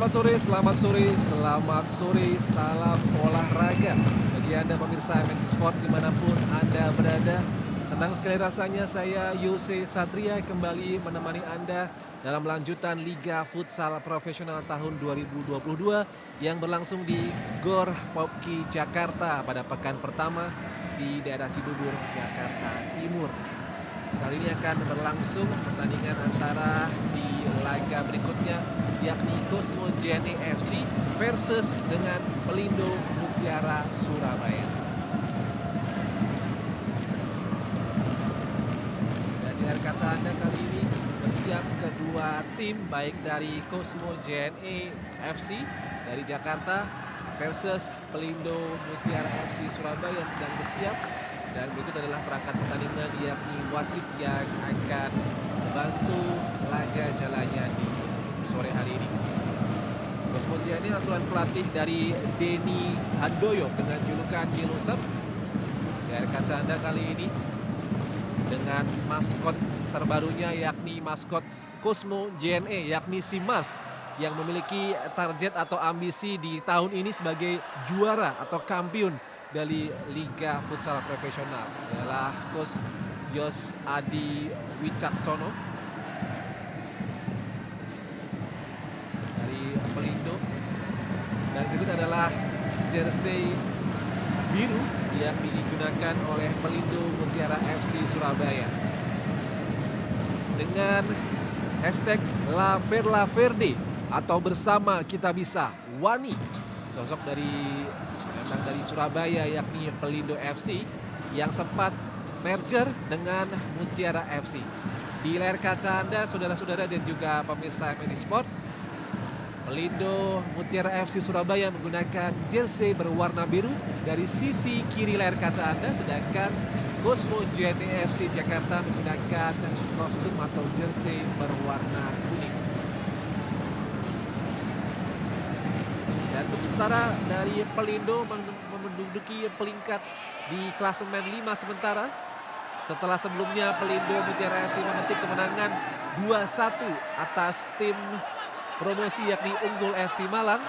selamat sore, selamat sore, salam olahraga bagi Anda pemirsa MNC Sport dimanapun Anda berada. Senang sekali rasanya saya Yose Satria kembali menemani Anda dalam lanjutan Liga Futsal Profesional tahun 2022 yang berlangsung di Gor Popki Jakarta pada pekan pertama di daerah Cibubur, Jakarta Timur. Kali ini akan berlangsung pertandingan antara di laga berikutnya yakni Cosmo JNE FC versus dengan Pelindo Mutiara Surabaya. Dan di layar kaca Anda kali ini bersiap kedua tim baik dari Cosmo JNE FC dari Jakarta versus Pelindo Mutiara FC Surabaya sedang bersiap. Dan berikut adalah perangkat pertandingan yakni wasit yang akan membantu laga jalannya di sore hari ini. Cosmo JNE asuhan pelatih dari Denny Handoyo dengan julukan Yellow Sub. Dari kaca Anda kali ini dengan maskot terbarunya yakni maskot Cosmo JNE yakni si Mars yang memiliki target atau ambisi di tahun ini sebagai juara atau kampiun dari Liga Futsal Profesional adalah Coach Yos Adi Wicaksono dari Pelindo. Dan berikut adalah jersey biru yang digunakan oleh Pelindo Mutiara FC Surabaya dengan hashtag La Perla Verde atau bersama kita bisa Wani, sosok dari Surabaya yakni Pelindo FC yang sempat merger dengan Mutiara FC. Di layar kaca Anda saudara-saudara dan juga pemirsa MNC Sport, Pelindo Mutiara FC Surabaya menggunakan jersey berwarna biru dari sisi kiri layar kaca Anda, sedangkan Cosmo JNE FC Jakarta menggunakan kostum atau jersey berwarna kuning. Dan untuk sementara dari Pelindo menduduki peringkat di klasemen 5 sementara. Setelah sebelumnya Pelindo Mutiara FC memetik kemenangan 2-1 atas tim promosi yakni Unggul FC Malang.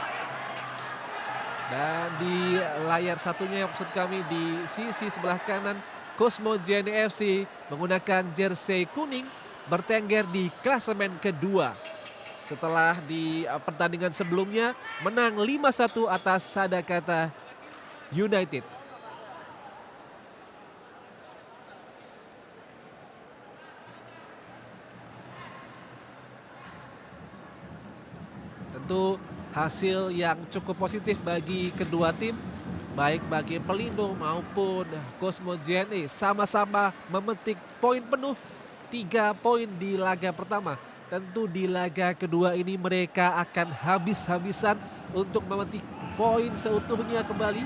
Dan di layar satunya maksud kami di sisi sebelah kanan Cosmo JNE FC menggunakan jersey kuning bertengger di klasemen kedua. Setelah di pertandingan sebelumnya menang 5-1 atas Sadakata United. Tentu hasil yang cukup positif bagi kedua tim, baik bagi Pelindo maupun Cosmo JNE, sama-sama memetik poin penuh 3 poin di laga pertama. Tentu di laga kedua ini mereka akan habis-habisan untuk memetik poin seutuhnya kembali.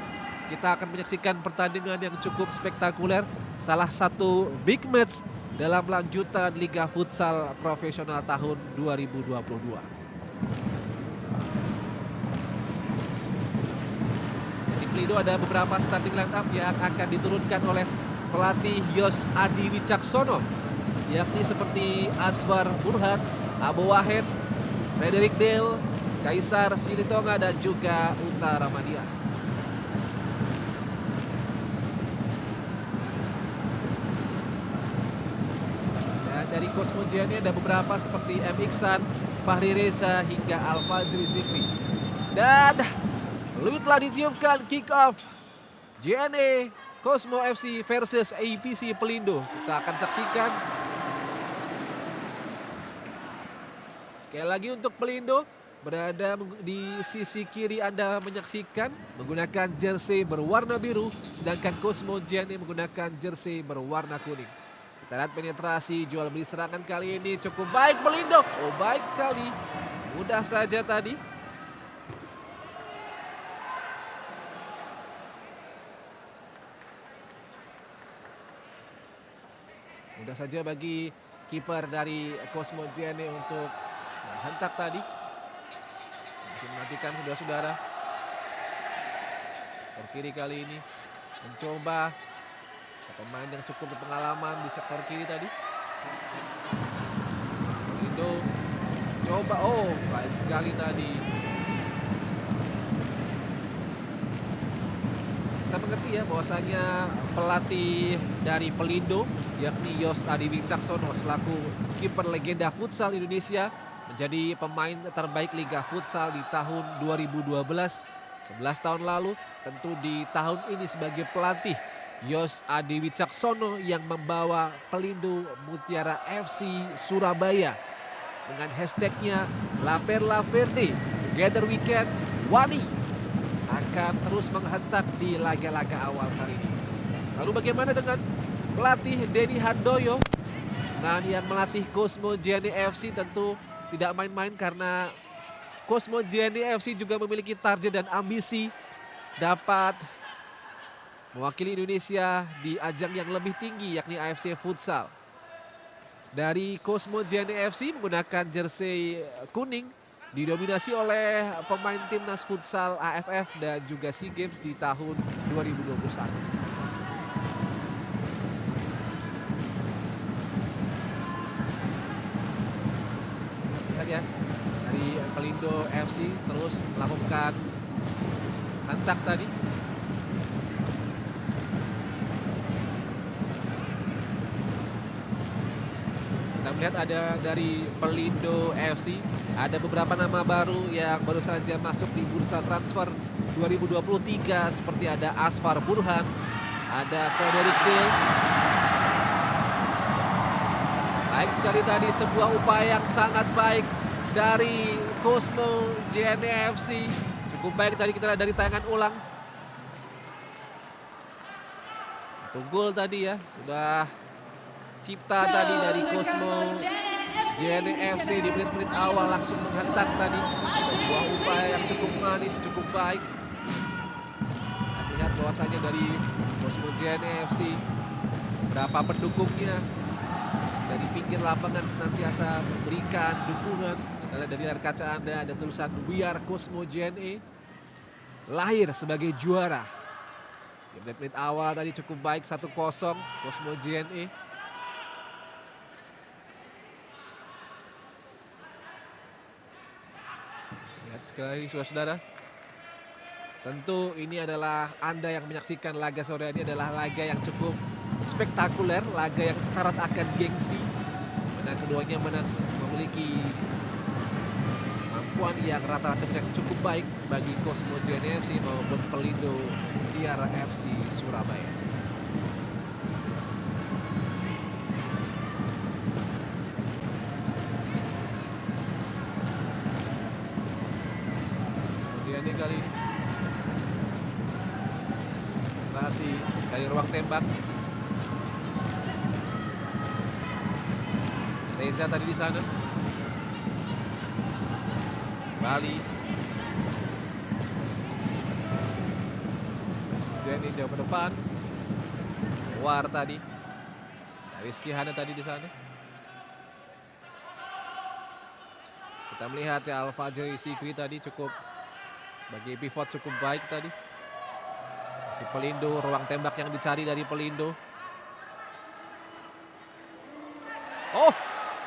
Kita akan menyaksikan pertandingan yang cukup spektakuler, salah satu big match dalam lanjutan Liga Futsal Profesional tahun 2022. Di Pelindo ada beberapa starting line up yang akan diturunkan oleh pelatih Yos Adi Wicaksono, yakni seperti Aswar Burhan, Abu Wahid, Frederick Dale, Kaisar Silitonga dan juga Uta Ramadia. Dan dari Cosmo JNE ada beberapa seperti M. Iksan, Fahri Reza hingga Al-Fajri Zikri. Dan peluit telah ditiupkan kick off JNE Cosmo FC versus APC Pelindo. Kita akan saksikan. Sekali lagi untuk Pelindo berada di sisi kiri Anda menyaksikan menggunakan jersey berwarna biru, sedangkan Cosmo JNE menggunakan jersey berwarna kuning. Kita lihat penetrasi jual beli serangan kali ini cukup baik Pelindo. Oh baik kali, mudah saja tadi. Mudah saja bagi kiper dari Cosmo JNE untuk hentak tadi. Masih menantikan saudara-saudara. Kiri kali ini mencoba pemain yang cukup berpengalaman di sektor kiri tadi. Pelindo coba, oh baik sekali tadi kita mengerti ya bahwasanya pelatih dari Pelindo yakni Yos Adi Wicaksono selaku kiper legenda futsal Indonesia menjadi pemain terbaik Liga Futsal di tahun 2012. 11 tahun lalu, tentu di tahun ini sebagai pelatih Yos Adi Wicaksono yang membawa Pelindo Mutiara FC Surabaya dengan hashtagnya La Perla Verde Together We Can Wani akan terus menghentak di laga-laga awal kali ini. Lalu bagaimana dengan pelatih Denny Handoyo? Nah, yang melatih Cosmo JNE FC tentu tidak main-main karena Cosmo JNE FC juga memiliki target dan ambisi dapat mewakili Indonesia di ajang yang lebih tinggi yakni AFC Futsal. Dari Cosmo JNE FC menggunakan jersey kuning didominasi oleh pemain timnas futsal AFF dan juga SEA Games di tahun 2021. Lihat ya, dari Pelindo FC terus melakukan hentak tadi. Kita melihat ada dari Pelindo FC, ada beberapa nama baru yang baru saja masuk di bursa transfer 2023 seperti ada Asfar Burhan, ada Frederick Till. Baik sekali tadi sebuah upaya yang sangat baik dari Cosmo JNE FC. Cukup baik tadi kita lihat dari tayangan ulang. Tunggul tadi ya, sudah cipta tadi dari Cosmo JNE FC di menit-menit awal langsung menghentak tadi. Sebuah upaya yang cukup manis, cukup baik. Kita lihat bahwasanya dari Cosmo JNE FC berapa pendukungnya dari pinggir lapangan senantiasa memberikan dukungan. Kita lihat dari layar kaca Anda ada tulisan We Are Cosmo JNE, lahir sebagai juara. Di menit-menit awal tadi cukup baik 1-0 Cosmo JNE. Lihat sekali saudara-saudara. Tentu ini adalah Anda yang menyaksikan laga sore ini adalah laga yang cukup spektakuler, laga yang syarat akan gengsi. Mana keduanya memiliki kemampuan yang rata-rata yang cukup baik bagi Cosmo JNE FC maupun Pelindo Mutiara FC Surabaya. Kemudian ini kali ini masih cari ruang tembak. Reza tadi di sana. Bali. Jenny jauh ke depan. War tadi. Rizky Hana tadi di sana. Kita melihat ya Al-Fajri Sikri tadi cukup sebagai pivot cukup baik tadi. Si Pelindo, ruang tembak yang dicari dari Pelindo. Oh,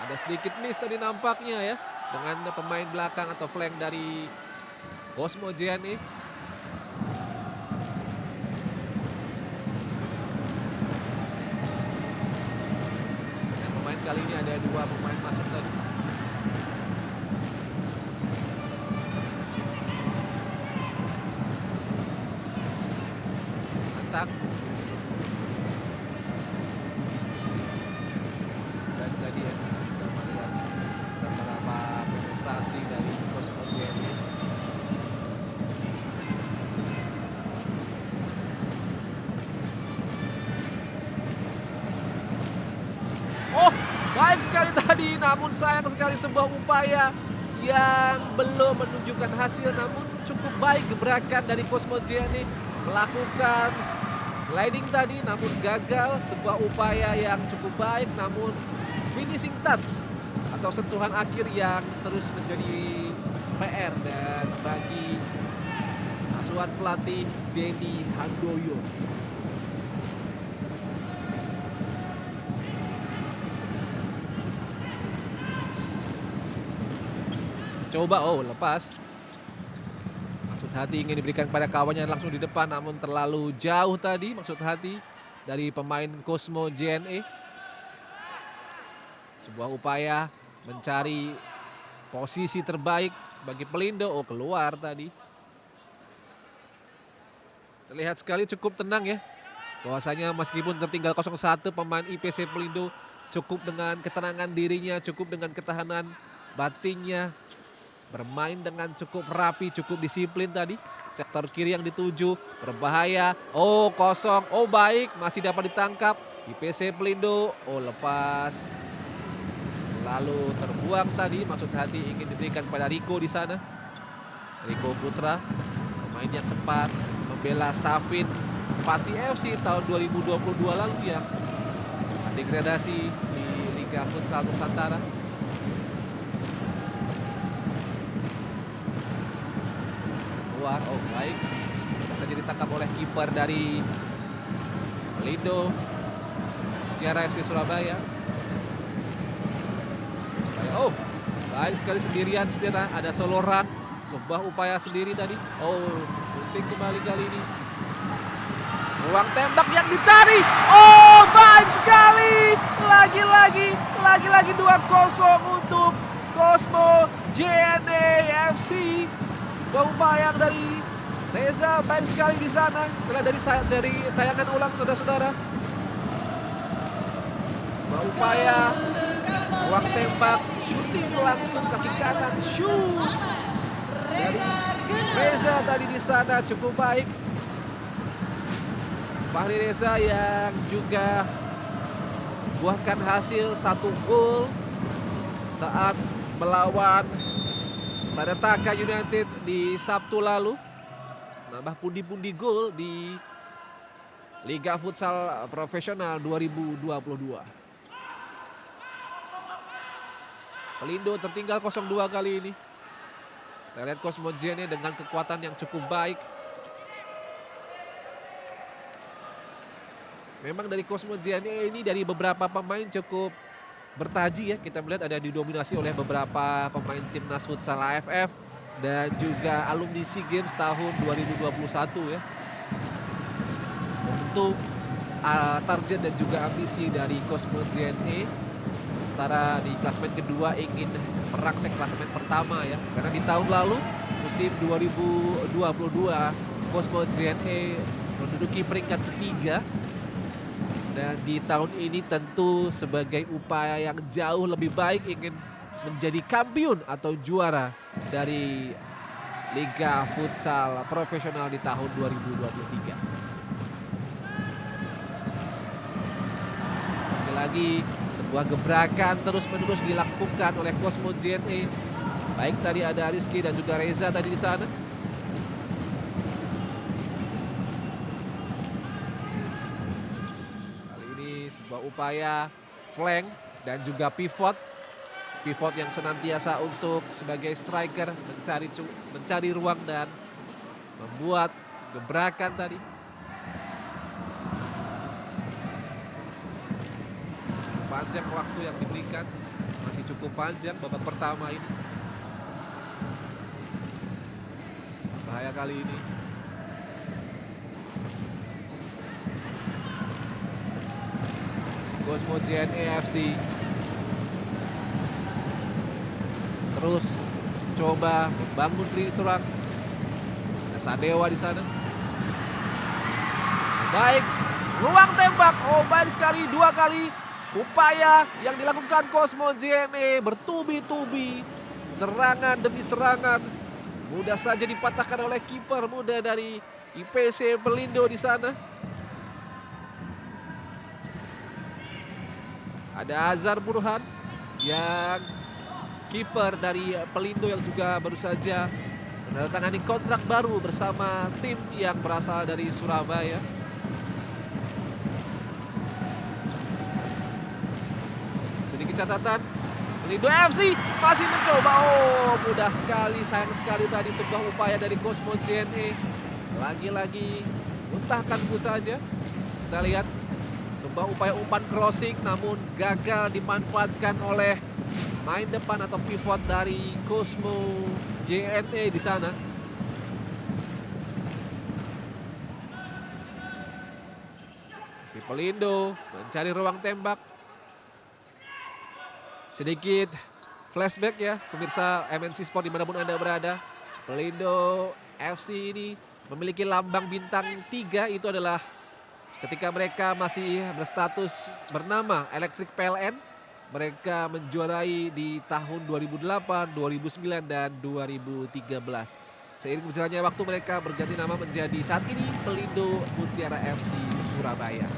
ada sedikit miss tadi nampaknya ya dengan pemain belakang atau flank dari Cosmo JNE. Dan pemain kali ini ada 2 pemain masuk tadi. Mantap. Dan tadi ya kita melihat beberapa penetrasi dari Cosmo JNE. Oh, baik sekali tadi, namun sayang sekali sebuah upaya yang belum menunjukkan hasil, namun cukup baik gebrakan dari Cosmo JNE melakukan sliding tadi, namun gagal. Sebuah upaya yang cukup baik, namun finishing touch atau sentuhan akhir yang terus menjadi PR dan bagi asuhan pelatih Denny Handoyo. Coba, oh lepas. Langsung Maksud Hati ingin diberikan kepada kawannya langsung di depan, namun terlalu jauh tadi Maksud Hati dari pemain Cosmo JNE. Sebuah upaya mencari posisi terbaik bagi Pelindo. Oh, keluar tadi. Terlihat sekali cukup tenang ya. Bahwasanya meskipun tertinggal 0-1, pemain IPC Pelindo cukup dengan ketenangan dirinya, cukup dengan ketahanan batinnya. Bermain dengan cukup rapi, cukup disiplin tadi. Sektor kiri yang dituju, berbahaya. Oh, kosong. Oh, baik, masih dapat ditangkap. IPC Pelindo, oh lepas. Lalu terbuang tadi. Maksud Hati ingin diberikan kepada Riko di sana. Riko Putra, pemain yang sempat membela Safin Pati FC tahun 2022 lalu yang degradasi di Liga Futsal Nusantara. Keluar, oh baik, saja ditangkap oleh kiper dari Pelindo Mutiara FC Surabaya. Oh, baik sekali sendirian Sendirian, ada solo run, sebuah upaya sendiri tadi. Oh, penting kembali kali ini. Ruang tembak yang dicari. Oh, baik sekali. Lagi-lagi 2-0 untuk Cosmo JNE FC. Sebuah upaya dari Reza baik sekali di sana. Setelah dari tayangan ulang saudara-saudara. Sebuah upaya ruang tembak, shooting langsung kaki kanan, shoot dari Reza tadi di sana cukup baik. Fahri Reza yang juga buahkan hasil 1 gol saat melawan Sadataka United di Sabtu lalu. Nambah pundi-pundi gol di Liga Futsal Profesional 2022. Pelindo tertinggal 0-2 kali ini. Kita lihat Cosmo JNE dengan kekuatan yang cukup baik. Memang dari Cosmo JNE ini dari beberapa pemain cukup bertaji ya. Kita melihat ada didominasi oleh beberapa pemain timnas futsal AFF dan juga alumni SEA Games tahun 2021 ya. Dan tentu target dan juga ambisi dari Cosmo JNE sementara di klasemen kedua ingin merangsek klasemen pertama ya. Karena di tahun lalu musim 2022 Cosmo JNE menduduki peringkat ketiga. Dan di tahun ini tentu sebagai upaya yang jauh lebih baik ingin menjadi kampiun atau juara dari Liga Futsal Profesional di tahun 2023. Lagi sebuah gebrakan terus-menerus dilakukan oleh Cosmo JNE. Baik tadi ada Rizky dan juga Reza tadi di sana. Sebuah upaya flank dan juga pivot yang senantiasa untuk sebagai striker mencari ruang dan membuat gebrakan tadi. Panjang waktu yang diberikan, masih cukup panjang babak pertama ini. Bahaya kali ini. Cosmo JNE FC terus coba membangun diri serang. Sadewa di sana. Baik, ruang tembak. Oh, baik sekali 2 kali upaya yang dilakukan Cosmo JNE bertubi-tubi, serangan demi serangan. Mudah saja dipatahkan oleh kiper muda dari IPC Pelindo di sana. Ada Azhar Burhan yang kiper dari Pelindo yang juga baru saja menandatangani kontrak baru bersama tim yang berasal dari Surabaya. Sedikit catatan, Pelindo FC masih mencoba. Oh, mudah sekali, sayang sekali tadi sebuah upaya dari Cosmo JNE. Lagi-lagi muntahkan begitu saja. Kita lihat sebuah upaya umpan crossing namun gagal dimanfaatkan oleh main depan atau pivot dari Cosmo JNE di sana. Pelindo mencari ruang tembak. Sedikit flashback ya pemirsa MNC Sport dimanapun Anda berada. Pelindo FC ini memiliki lambang bintang 3, itu adalah ketika mereka masih berstatus bernama Elektrik PLN. Mereka menjuarai di tahun 2008, 2009 dan 2013. Seiring berjalannya waktu mereka berganti nama menjadi saat ini Pelindo Mutiara FC Surabaya.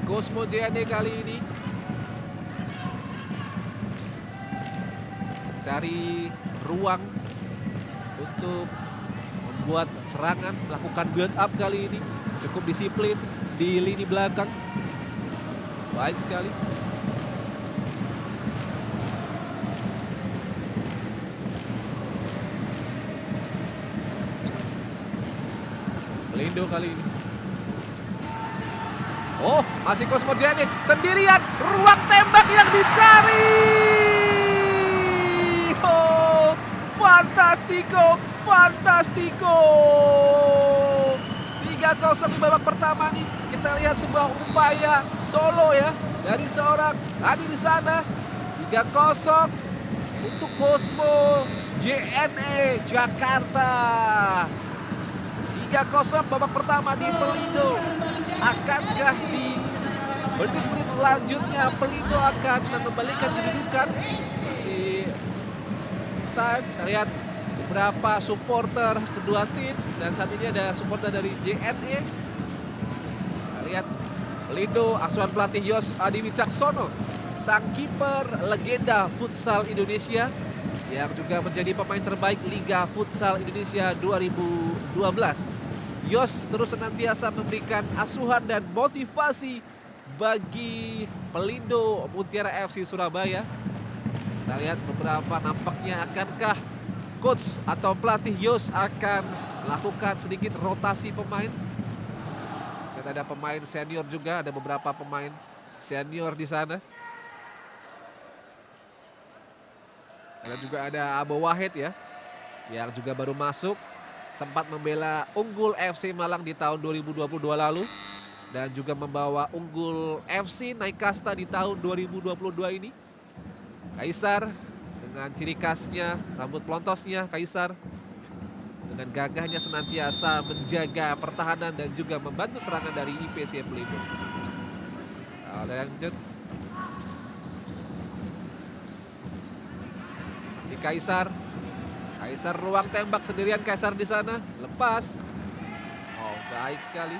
Cosmo JNE kali ini cari ruang untuk membuat serangan, melakukan build up kali ini. Cukup disiplin di lini belakang. Baik sekali. Pelindo kali ini. Oh, masih Cosmo JNE sendirian. Ruang tembak yang dicari. Oh, fantastico, fantastico. 3-0 di babak pertama nih. Kita lihat sebuah upaya solo ya dari seorang tadi di sana. 3-0 untuk Cosmo JNE Jakarta. 3-0 babak pertama di Pelindo. Akankah di menit-menit selanjutnya Pelindo akan mengembalikan kedudukan? Masih kita lihat beberapa supporter kedua tim, dan saat ini ada supporter dari JNE. Kita lihat Pelindo asuhan pelatih Yos Adi Wicaksono, sang kiper legenda futsal Indonesia yang juga menjadi pemain terbaik Liga Futsal Indonesia 2012. Yos terus senantiasa memberikan asuhan dan motivasi bagi Pelindo Mutiara FC Surabaya. Kita lihat beberapa nampaknya akankah coach atau pelatih Yos akan melakukan sedikit rotasi pemain. Kita ada pemain senior juga, ada beberapa pemain senior di sana. Dan juga ada Abo Wahid ya, yang juga baru masuk. Sempat membela Unggul FC Malang di tahun 2022 lalu. Dan juga membawa Unggul FC naik kasta di tahun 2022 ini. Kaisar dengan ciri khasnya, rambut pelontosnya Kaisar. Dengan gagahnya senantiasa menjaga pertahanan dan juga membantu serangan dari IPC Pelindo. Lanjut. Si Kaisar. Kaisar ruang tembak sendirian, Kaisar di sana, lepas. Oh, baik sekali.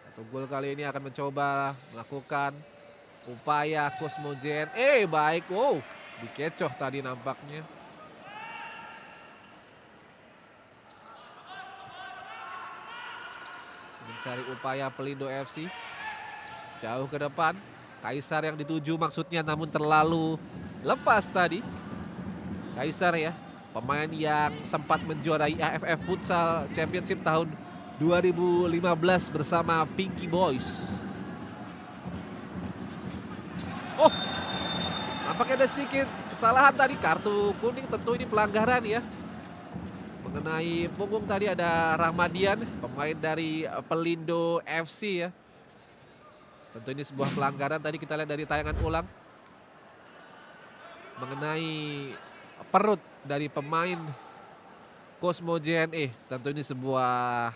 Satu gol kali ini akan mencoba melakukan upaya Cosmo JNE. Baik, wow, dikecoh tadi nampaknya. Mencari upaya Pelindo FC. Jauh ke depan. Kaisar yang dituju maksudnya, namun terlalu lepas tadi. Kaisar ya, pemain yang sempat menjuarai AFF Futsal Championship tahun 2015 bersama Pinky Boys. Oh, nampaknya ada sedikit kesalahan tadi, kartu kuning, tentu ini pelanggaran ya. Mengenai punggung tadi ada Rahmadian, pemain dari Pelindo FC ya. Tentu ini sebuah pelanggaran, tadi kita lihat dari tayangan ulang. Mengenai perut dari pemain Cosmo JNE. Tentu ini sebuah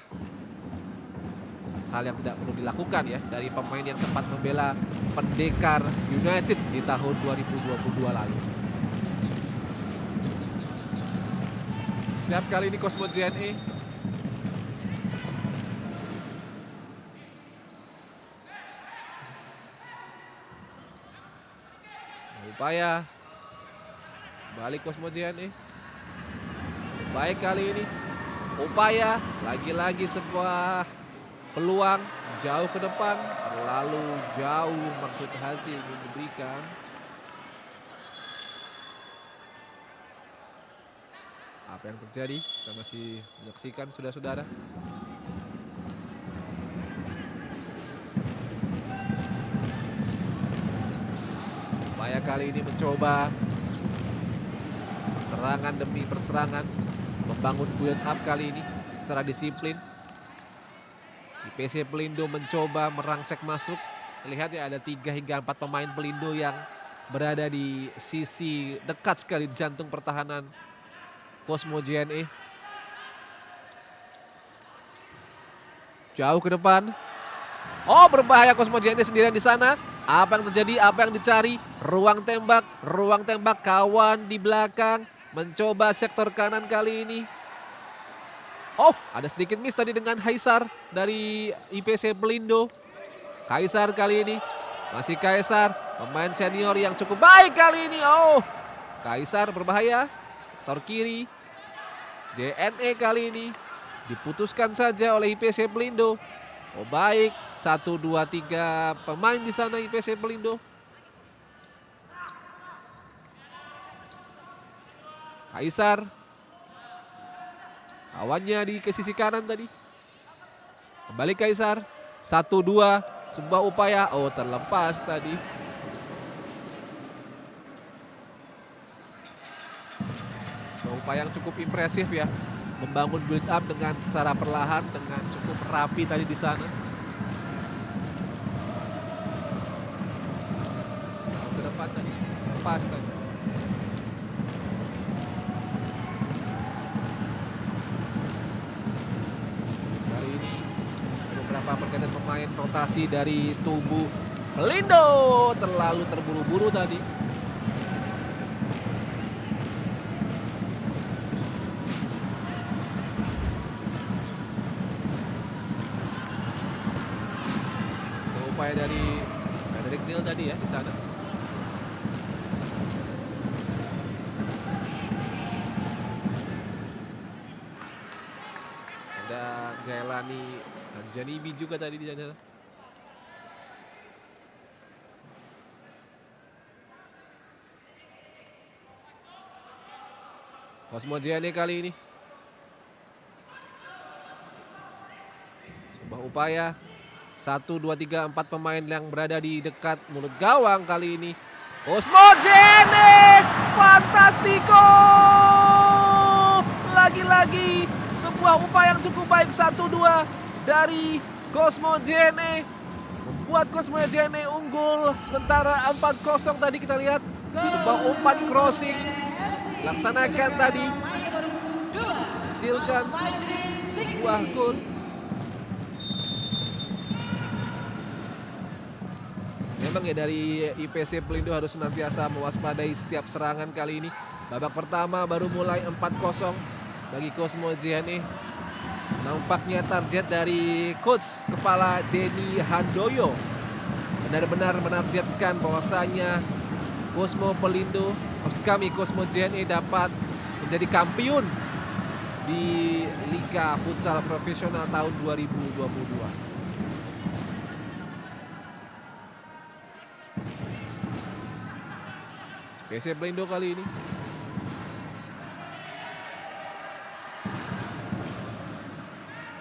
hal yang tidak perlu dilakukan ya dari pemain yang sempat membela Pendekar United di tahun 2022 lalu. Siap kali ini Cosmo JNE. Upaya balik Cosmo JNE. Baik kali ini upaya, lagi-lagi sebuah peluang jauh ke depan, terlalu jauh maksud hati ingin diberikan. Apa yang terjadi? Kita masih menyaksikan saudara-saudara. Upaya kali ini mencoba serangan demi perserangan, membangun build up kali ini secara disiplin. IPC Pelindo mencoba merangsek masuk. Terlihat ya ada 3 hingga 4 pemain Pelindo yang berada di sisi dekat sekali jantung pertahanan Cosmo JNE. Jauh ke depan. Oh, berbahaya Cosmo JNE sendirian di sana. Apa yang terjadi? Apa yang dicari? Ruang tembak, kawan di belakang mencoba sektor kanan kali ini. Oh, ada sedikit miss tadi dengan Kaisar dari IPC Pelindo. Kaisar kali ini, masih Kaisar, pemain senior yang cukup baik kali ini. Oh, Kaisar berbahaya, sektor kiri. JNE kali ini diputuskan saja oleh IPC Pelindo. Oh baik, 1, 2, 3 pemain di sana IPC Pelindo. Kaisar. Kawannya di ke sisi kanan tadi. Kembali Kaisar. 1, 2, sebuah upaya. Oh terlepas tadi. Upaya yang cukup impresif ya. Membangun build up dengan secara perlahan, dengan cukup rapi tadi di sana. Ke depan tadi, lepas tadi. Kali ini beberapa pergantian pemain rotasi dari tubuh Pelindo, terlalu terburu-buru tadi. Upaya dari Frederick Neal tadi ya di sana. Ada Jailani dan Janibi juga tadi di sana. Cosmo JNE kali ini. Sebuah upaya. 1, 2, 3, 4 pemain yang berada di dekat mulut gawang kali ini. Cosmo JNE, fantastiko! Lagi-lagi sebuah upaya yang cukup baik 1, 2 dari Cosmo JNE. Membuat Cosmo JNE unggul. Sementara 4-0 tadi kita lihat. Sebuah umpan crossing. Laksanakan tadi. Hasilkan sebuah gol. Memang ya dari IPC Pelindo harus senantiasa mewaspadai setiap serangan kali ini. Babak pertama baru mulai 4-0 bagi Cosmo JNE. Nampaknya target dari coach kepala Denny Handoyo benar-benar menargetkan bahwasanya Cosmo Pelindo, maksud kami Cosmo JNE dapat menjadi kampiun di Liga Futsal Profesional tahun 2022. IPC Pelindo kali ini.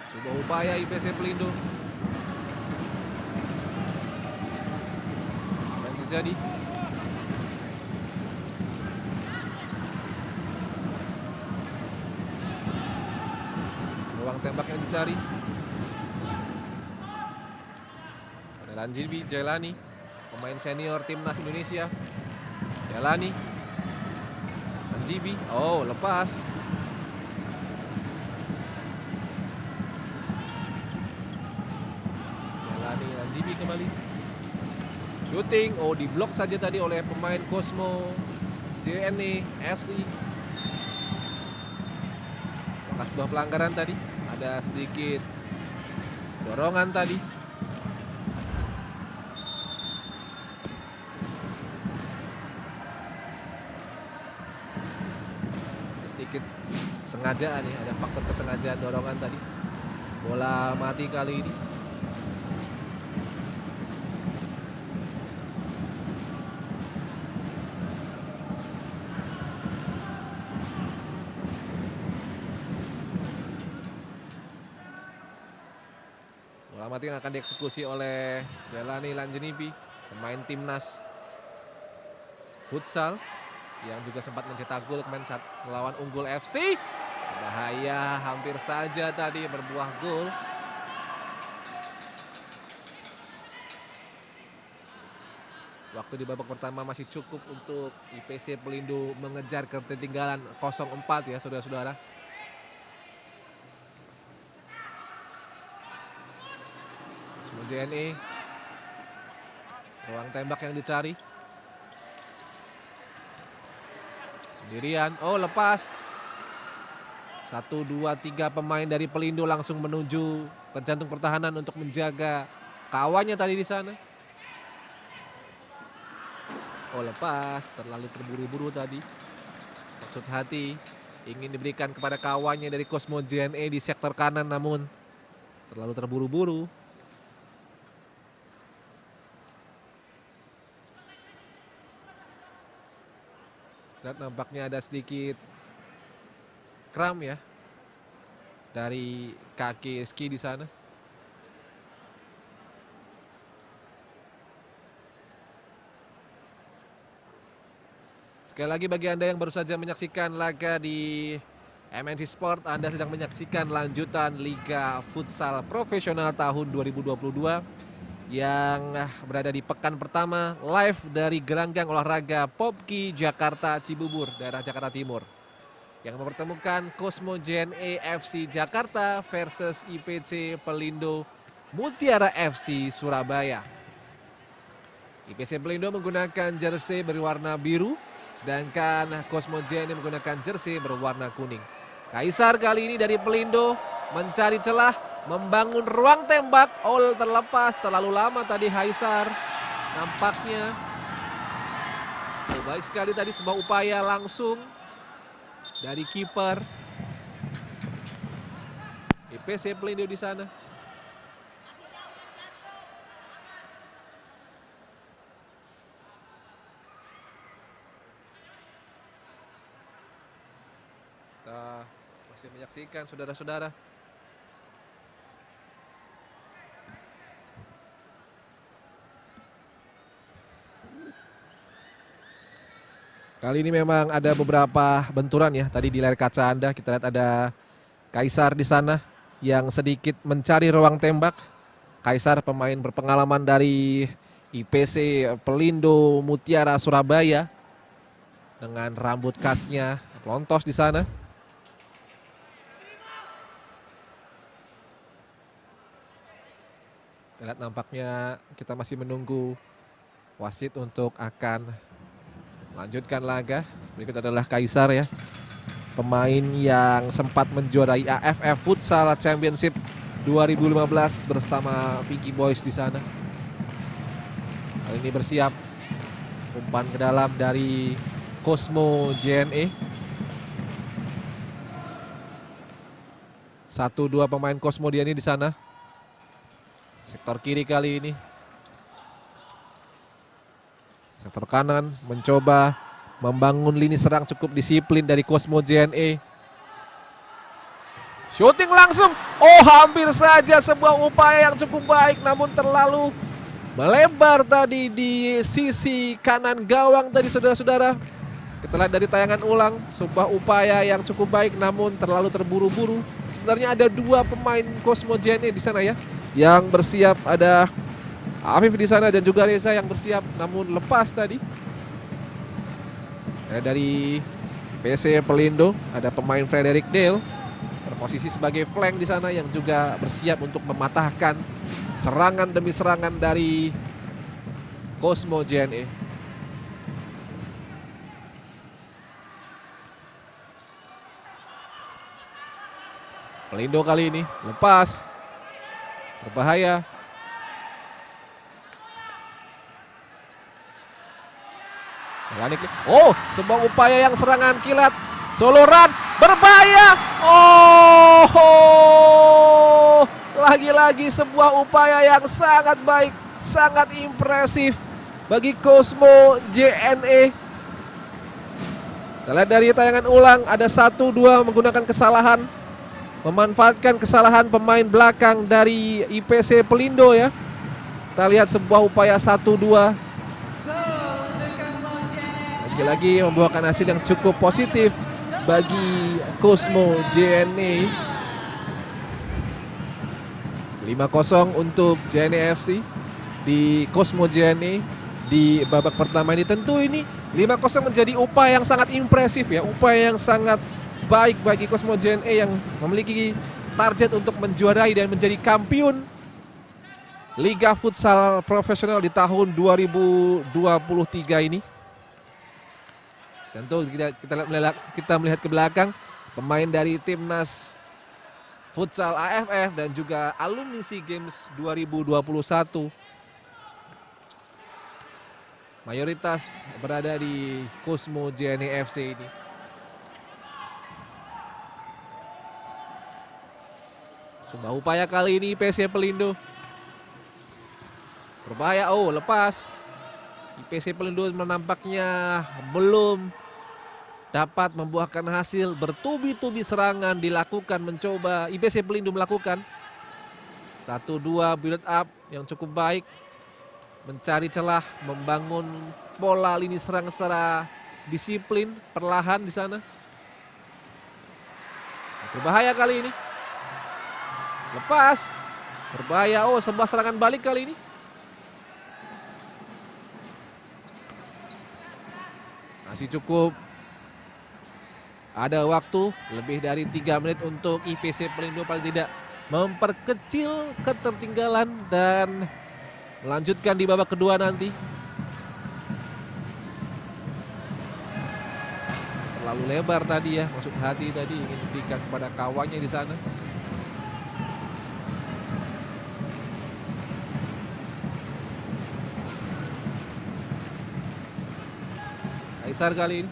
Sebuah upaya IPC Pelindo. Apa yang terjadi? Ruang tembak yang dicari. Ada Ranjibi Jailani, pemain senior timnas Indonesia. Jailani, Ranjibi, oh lepas. Jailani, Ranjibi kembali. Shooting, oh diblok saja tadi oleh pemain Cosmo JNE FC. Apakah sebuah pelanggaran tadi? Ada sedikit dorongan tadi. Sedikit sengajaan nih, ada faktor kesengajaan dorongan tadi. Bola mati kali ini. Bola mati yang akan dieksekusi oleh Jailani Lanjenibi, pemain timnas Futsal yang juga sempat mencetak gol kemarin saat melawan Unggul FC. Bahaya, hampir saja tadi berbuah gol. Waktu di babak pertama masih cukup untuk IPC Pelindo mengejar ketertinggalan 0-4 ya saudara-saudara. Semua JNE. Ruang tembak yang dicari. Sendirian, oh lepas. 1, 2, 3 pemain dari Pelindo langsung menuju ke jantung pertahanan untuk menjaga kawannya tadi di sana. Oh lepas, terlalu terburu-buru tadi. Maksud hati ingin diberikan kepada kawannya dari Cosmo JNE di sektor kanan namun terlalu terburu-buru. Dan nampaknya ada sedikit kram ya dari kaki Ski di sana. Sekali lagi bagi Anda yang baru saja menyaksikan laga di MNC Sport, Anda sedang menyaksikan lanjutan Liga Futsal Profesional tahun 2022 yang berada di pekan pertama live dari gelanggang olahraga Popki Jakarta Cibubur, daerah Jakarta Timur, yang mempertemukan Cosmo JNE FC Jakarta versus IPC Pelindo Mutiara FC Surabaya. IPC Pelindo menggunakan jersey berwarna biru, sedangkan Cosmo JNE menggunakan jersey berwarna kuning. Kaisar kali ini dari Pelindo mencari celah, membangun ruang tembak. Oh terlepas, terlalu lama tadi Kaisar nampaknya. Oh, baik sekali tadi sebuah upaya langsung dari kiper IPC Pelindo di sana. Kita masih menyaksikan saudara-saudara. Kali ini memang ada beberapa benturan ya. Tadi di layar kaca Anda kita lihat ada Kaisar di sana yang sedikit mencari ruang tembak. Kaisar pemain berpengalaman dari IPC Pelindo Mutiara Surabaya dengan rambut khasnya pelontos di sana. Kita lihat nampaknya kita masih menunggu wasit untuk akan lanjutkan laga. Berikut adalah Kaisar ya, pemain yang sempat menjuarai AFF Futsal Championship 2015 bersama Pinky Boys di sana. Kali ini bersiap umpan ke dalam dari Cosmo JNE. 1-2 pemain Cosmo JNE di sana. Sektor kiri kali ini. Sektor kanan mencoba membangun lini serang cukup disiplin dari Cosmo JNE. Shooting langsung. Oh hampir saja sebuah upaya yang cukup baik namun terlalu melebar tadi di sisi kanan gawang tadi saudara-saudara. Kita lihat dari tayangan ulang, sebuah upaya yang cukup baik namun terlalu terburu-buru. Sebenarnya ada 2 pemain Cosmo JNE di sana ya yang bersiap, ada Afif di sana dan juga Reza yang bersiap namun lepas tadi. Dari PC Pelindo ada pemain Frederick Dale berposisi sebagai flank di sana yang juga bersiap untuk mematahkan serangan demi serangan dari Cosmo JNE. Pelindo kali ini lepas, berbahaya. Oh, sebuah upaya yang serangan kilat. Soloran berbahaya. Oh, lagi-lagi sebuah upaya yang sangat baik, sangat impresif bagi Cosmo JNE. Kita lihat dari tayangan ulang, ada 1-2 menggunakan kesalahan, memanfaatkan kesalahan pemain belakang dari IPC Pelindo ya. Kita lihat sebuah upaya 1-2. lagi-lagi membuahkan hasil yang cukup positif bagi Cosmo JNE. 5-0 untuk JNE FC di Cosmo JNE di babak pertama ini. Tentu ini 5-0 menjadi upaya yang sangat impresif ya, upaya yang sangat baik bagi Cosmo JNE yang memiliki target untuk menjuarai dan menjadi kampiun Liga Futsal Profesional di tahun 2023 ini. Tentu kita melihat ke belakang pemain dari timnas Futsal AFF dan juga alumni SEA Games 2021. Mayoritas berada di Cosmo JNE FC ini. Sumbah upaya kali ini IPC Pelindo. Berbahaya, lepas. IPC Pelindo menampaknya belum dapat membuahkan hasil. Bertubi-tubi serangan dilakukan, mencoba IPC Pelindo melakukan 1-2 build up yang cukup baik, mencari celah, membangun pola lini serang secara disiplin, perlahan di sana. Berbahaya kali ini. Lepas. Berbahaya, sebuah serangan balik kali ini. Masih cukup ada waktu lebih dari 3 menit untuk IPC Pelindo paling tidak memperkecil ketertinggalan dan melanjutkan di babak kedua nanti. Terlalu lebar tadi ya, maksud hati tadi ingin berikan kepada kawannya di sana. Kaisar kali ini.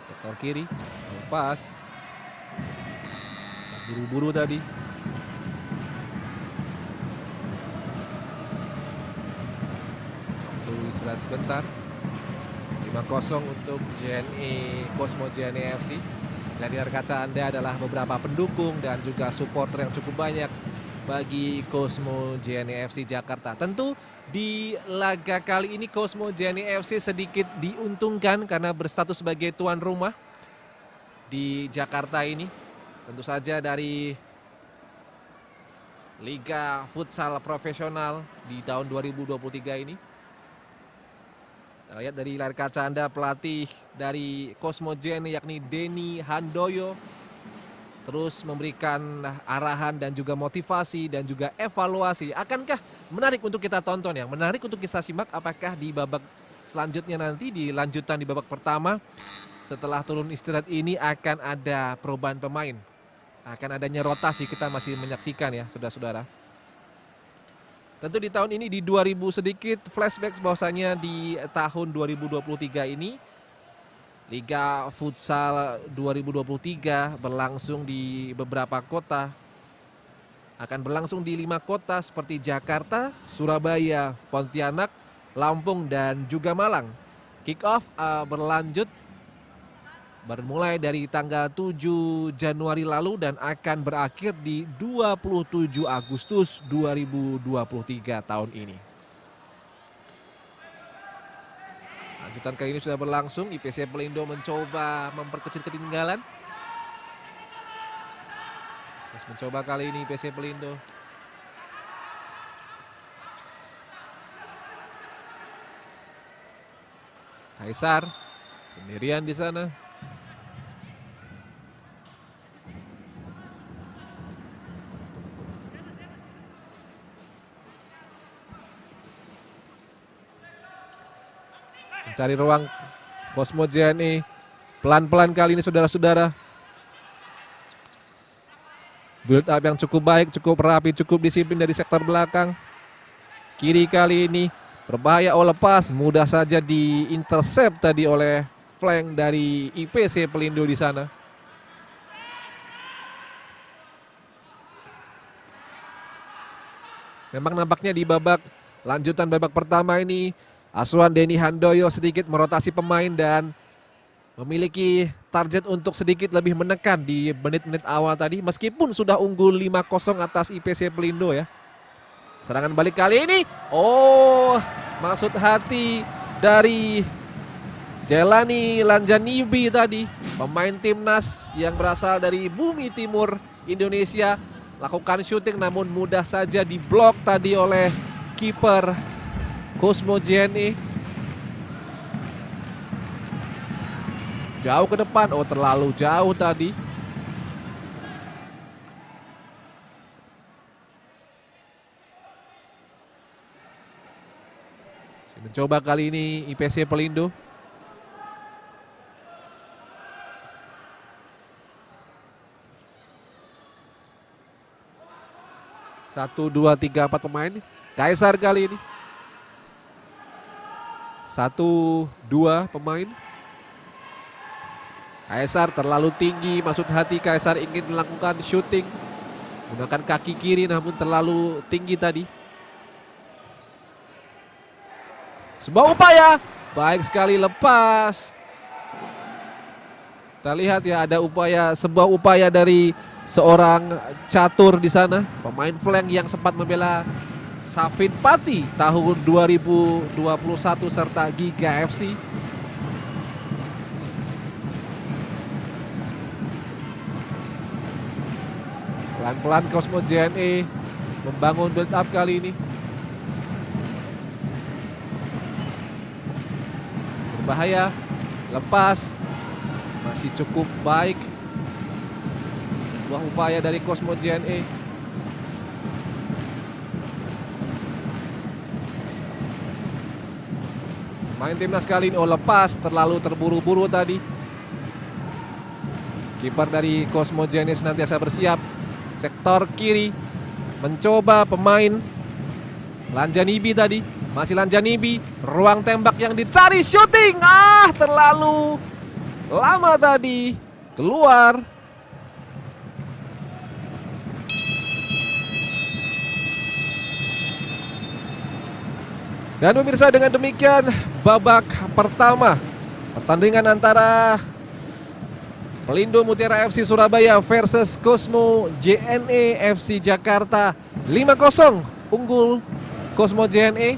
Sektor kiri, lepas. Buru-buru tadi. Waktu istirahat sebentar. 5-0 untuk JNE Cosmo JNE FC. Lihat di layar kaca Anda adalah beberapa pendukung dan juga supporter yang cukup banyak bagi Cosmo JNE FC Jakarta. Tentu di laga kali ini Cosmo JNE FC sedikit diuntungkan karena berstatus sebagai tuan rumah di Jakarta ini. Tentu saja dari Liga Futsal Profesional di tahun 2023 ini. Kita lihat dari layar kaca Anda pelatih dari Cosmo JNE yakni Denny Handoyo terus memberikan arahan dan juga motivasi dan juga evaluasi. Akankah menarik untuk kita tonton ya? Menarik untuk kita simak apakah di babak selanjutnya nanti di lanjutan di babak pertama setelah turun istirahat ini akan ada perubahan pemain. Akan adanya rotasi, kita masih menyaksikan ya saudara-saudara. Tentu di tahun ini di 2000 sedikit flashback bahwasanya di tahun 2023 ini Liga Futsal 2023 berlangsung di beberapa kota. Akan berlangsung di 5 kota seperti Jakarta, Surabaya, Pontianak, Lampung dan juga Malang. Kick off berlanjut bermulai dari tanggal 7 Januari lalu dan akan berakhir di 27 Agustus 2023 tahun ini. Lanjutan kali ini sudah berlangsung, IPC Pelindo mencoba memperkecil ketinggalan. Terus mencoba kali ini IPC Pelindo. Kaisar sendirian di sana. Mencari ruang Cosmo JNE. Pelan-pelan kali ini saudara-saudara. Build up yang cukup baik, cukup rapi, cukup disiplin dari sektor belakang. Kiri kali ini berbahaya, lepas. Mudah saja di-intercept tadi oleh flank dari IPC Pelindo di sana. Memang nampaknya di babak lanjutan babak pertama ini asuhan Denny Handoyo sedikit merotasi pemain dan memiliki target untuk sedikit lebih menekan di menit-menit awal tadi. Meskipun sudah unggul 5-0 atas IPC Pelindo ya. Serangan balik kali ini. Oh, maksud hati dari Jelani Lanjanibi tadi, pemain timnas yang berasal dari bumi timur Indonesia, lakukan syuting namun mudah saja diblok tadi oleh kiper Cosmo JNE. Jauh ke depan, oh terlalu jauh tadi. Mencoba kali ini IPC Pelindo. Satu, dua, tiga, empat pemain. Kaisar kali ini. 1, 2 pemain. Kaisar terlalu tinggi, maksud hati Kaisar ingin melakukan syuting menggunakan kaki kiri namun terlalu tinggi tadi. Sebuah upaya, baik sekali lepas. Kita lihat ya, ada sebuah upaya dari seorang catur di sana, pemain flank yang sempat membela Safin Pati tahun 2021 serta Giga FC. Pelan-pelan Cosmo JNE membangun build up kali ini. Berbahaya, lepas, masih cukup baik. Sebuah upaya dari Cosmo JNE. Main timnas kali ini, oh lepas, terlalu terburu-buru tadi. Kiper dari Cosmo JNE senantiasa bersiap. Sektor kiri, mencoba pemain Lanjanibi tadi. Masih Lanjanibi, ruang tembak yang dicari, syuting. Terlalu lama tadi, keluar. Dan pemirsa, dengan demikian babak pertama pertandingan antara Pelindo Mutiara FC Surabaya versus Cosmo JNE FC Jakarta, 5-0 unggul Cosmo JNE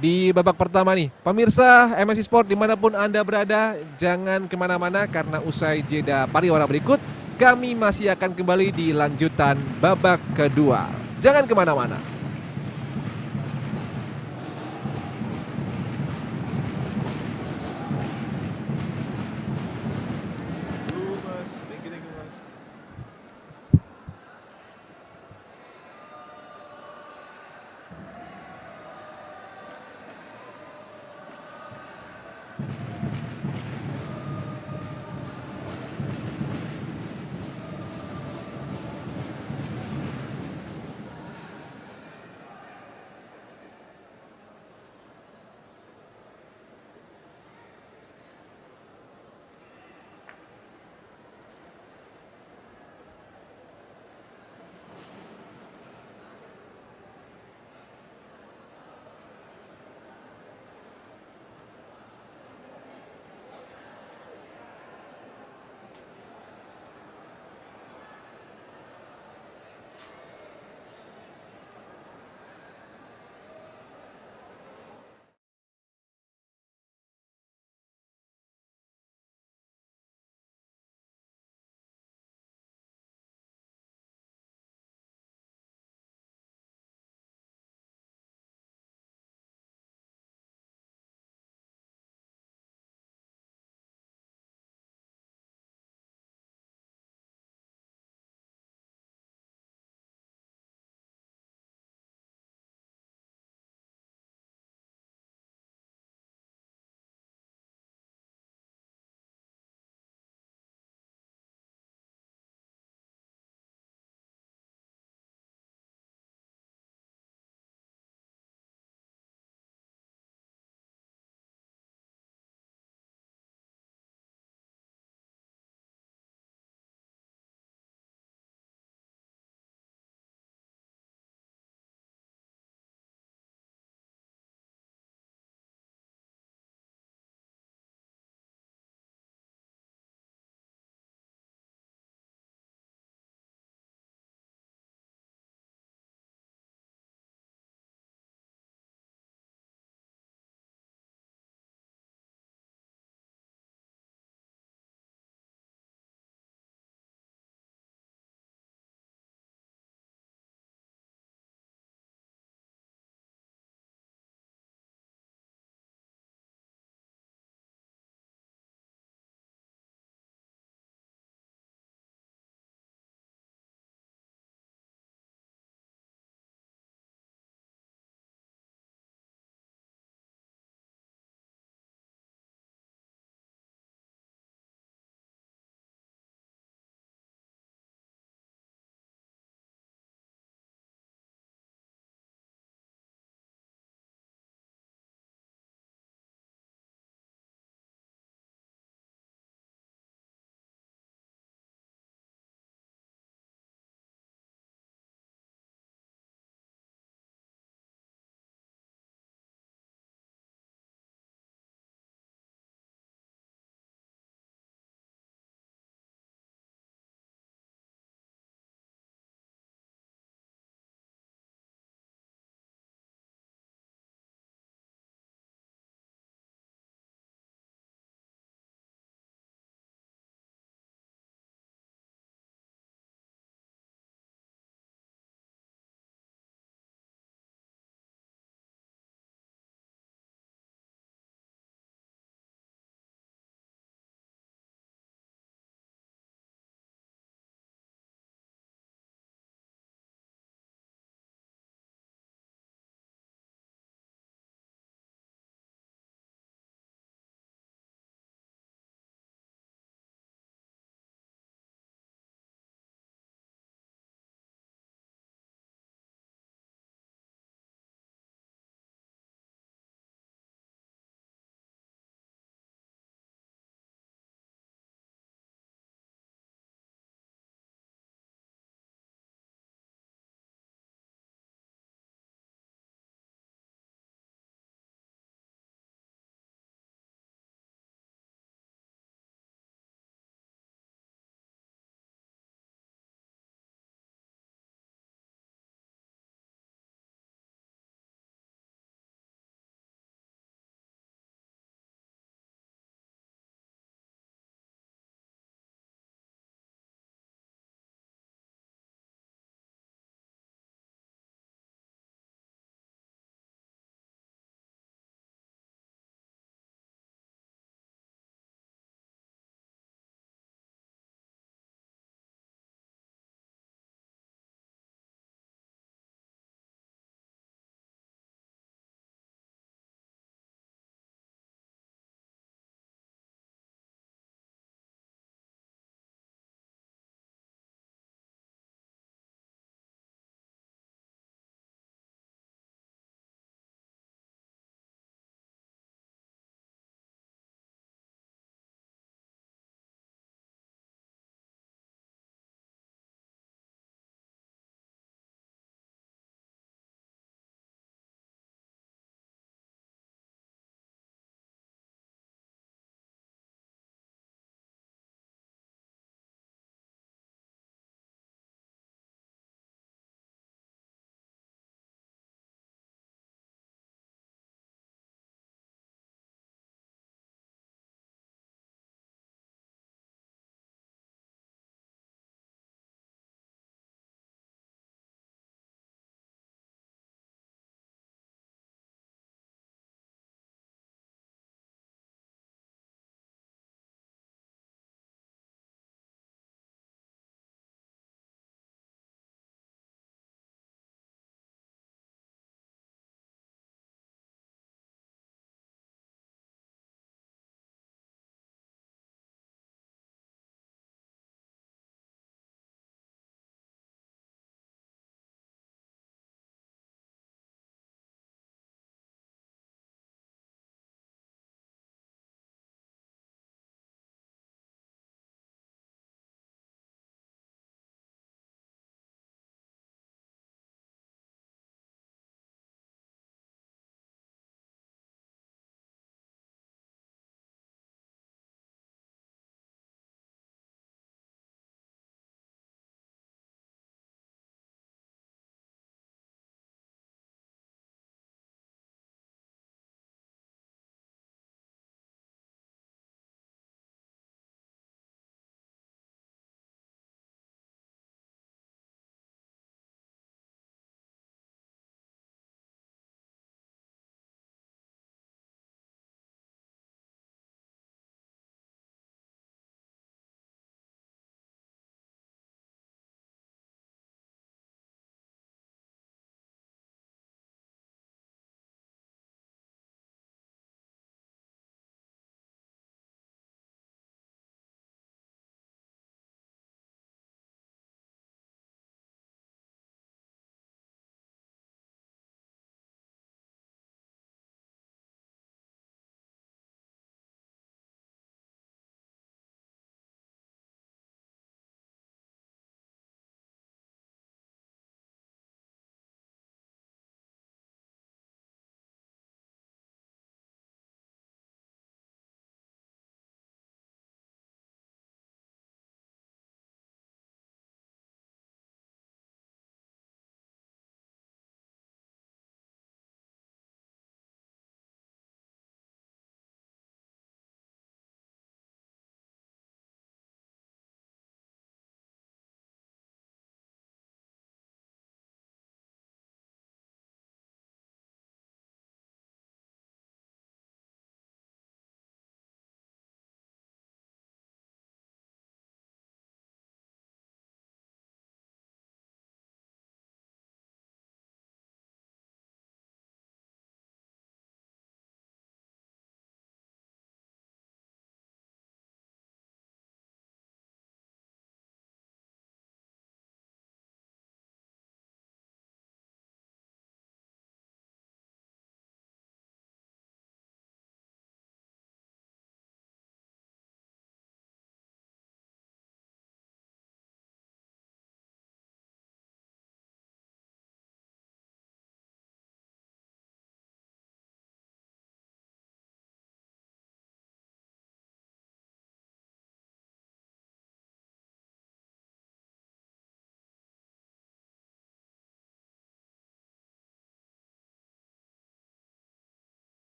di babak pertama nih. Pemirsa MNC Sport dimanapun Anda berada, jangan kemana-mana karena usai jeda pariwara berikut kami masih akan kembali di lanjutan babak kedua. Jangan kemana-mana.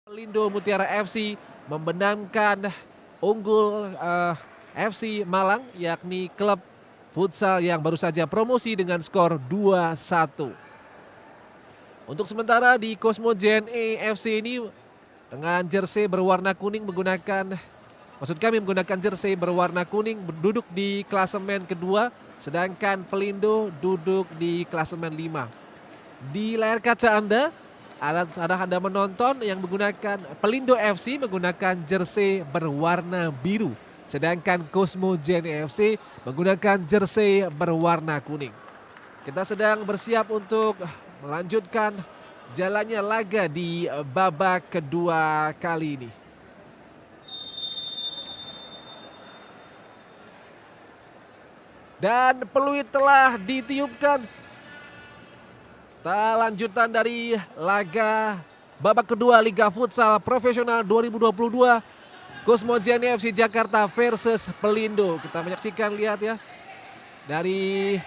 Pelindo Mutiara FC membenamkan unggul FC Malang, yakni klub futsal yang baru saja promosi dengan skor 2-1. Untuk sementara di Cosmo JNE FC ini dengan jersey berwarna kuning menggunakan jersey berwarna kuning duduk di klasemen kedua, sedangkan Pelindo duduk di klasemen 5. Di layar kaca Anda Anda menonton yang menggunakan Pelindo FC menggunakan jersey berwarna biru, sedangkan Cosmo JNE FC menggunakan jersey berwarna kuning. Kita sedang bersiap untuk melanjutkan jalannya laga di babak kedua kali ini. Dan peluit telah ditiupkan. Lanjutan dari laga babak kedua Liga Futsal Profesional 2022 Cosmo JNE FC Jakarta versus Pelindo. Kita menyaksikan, lihat ya, dari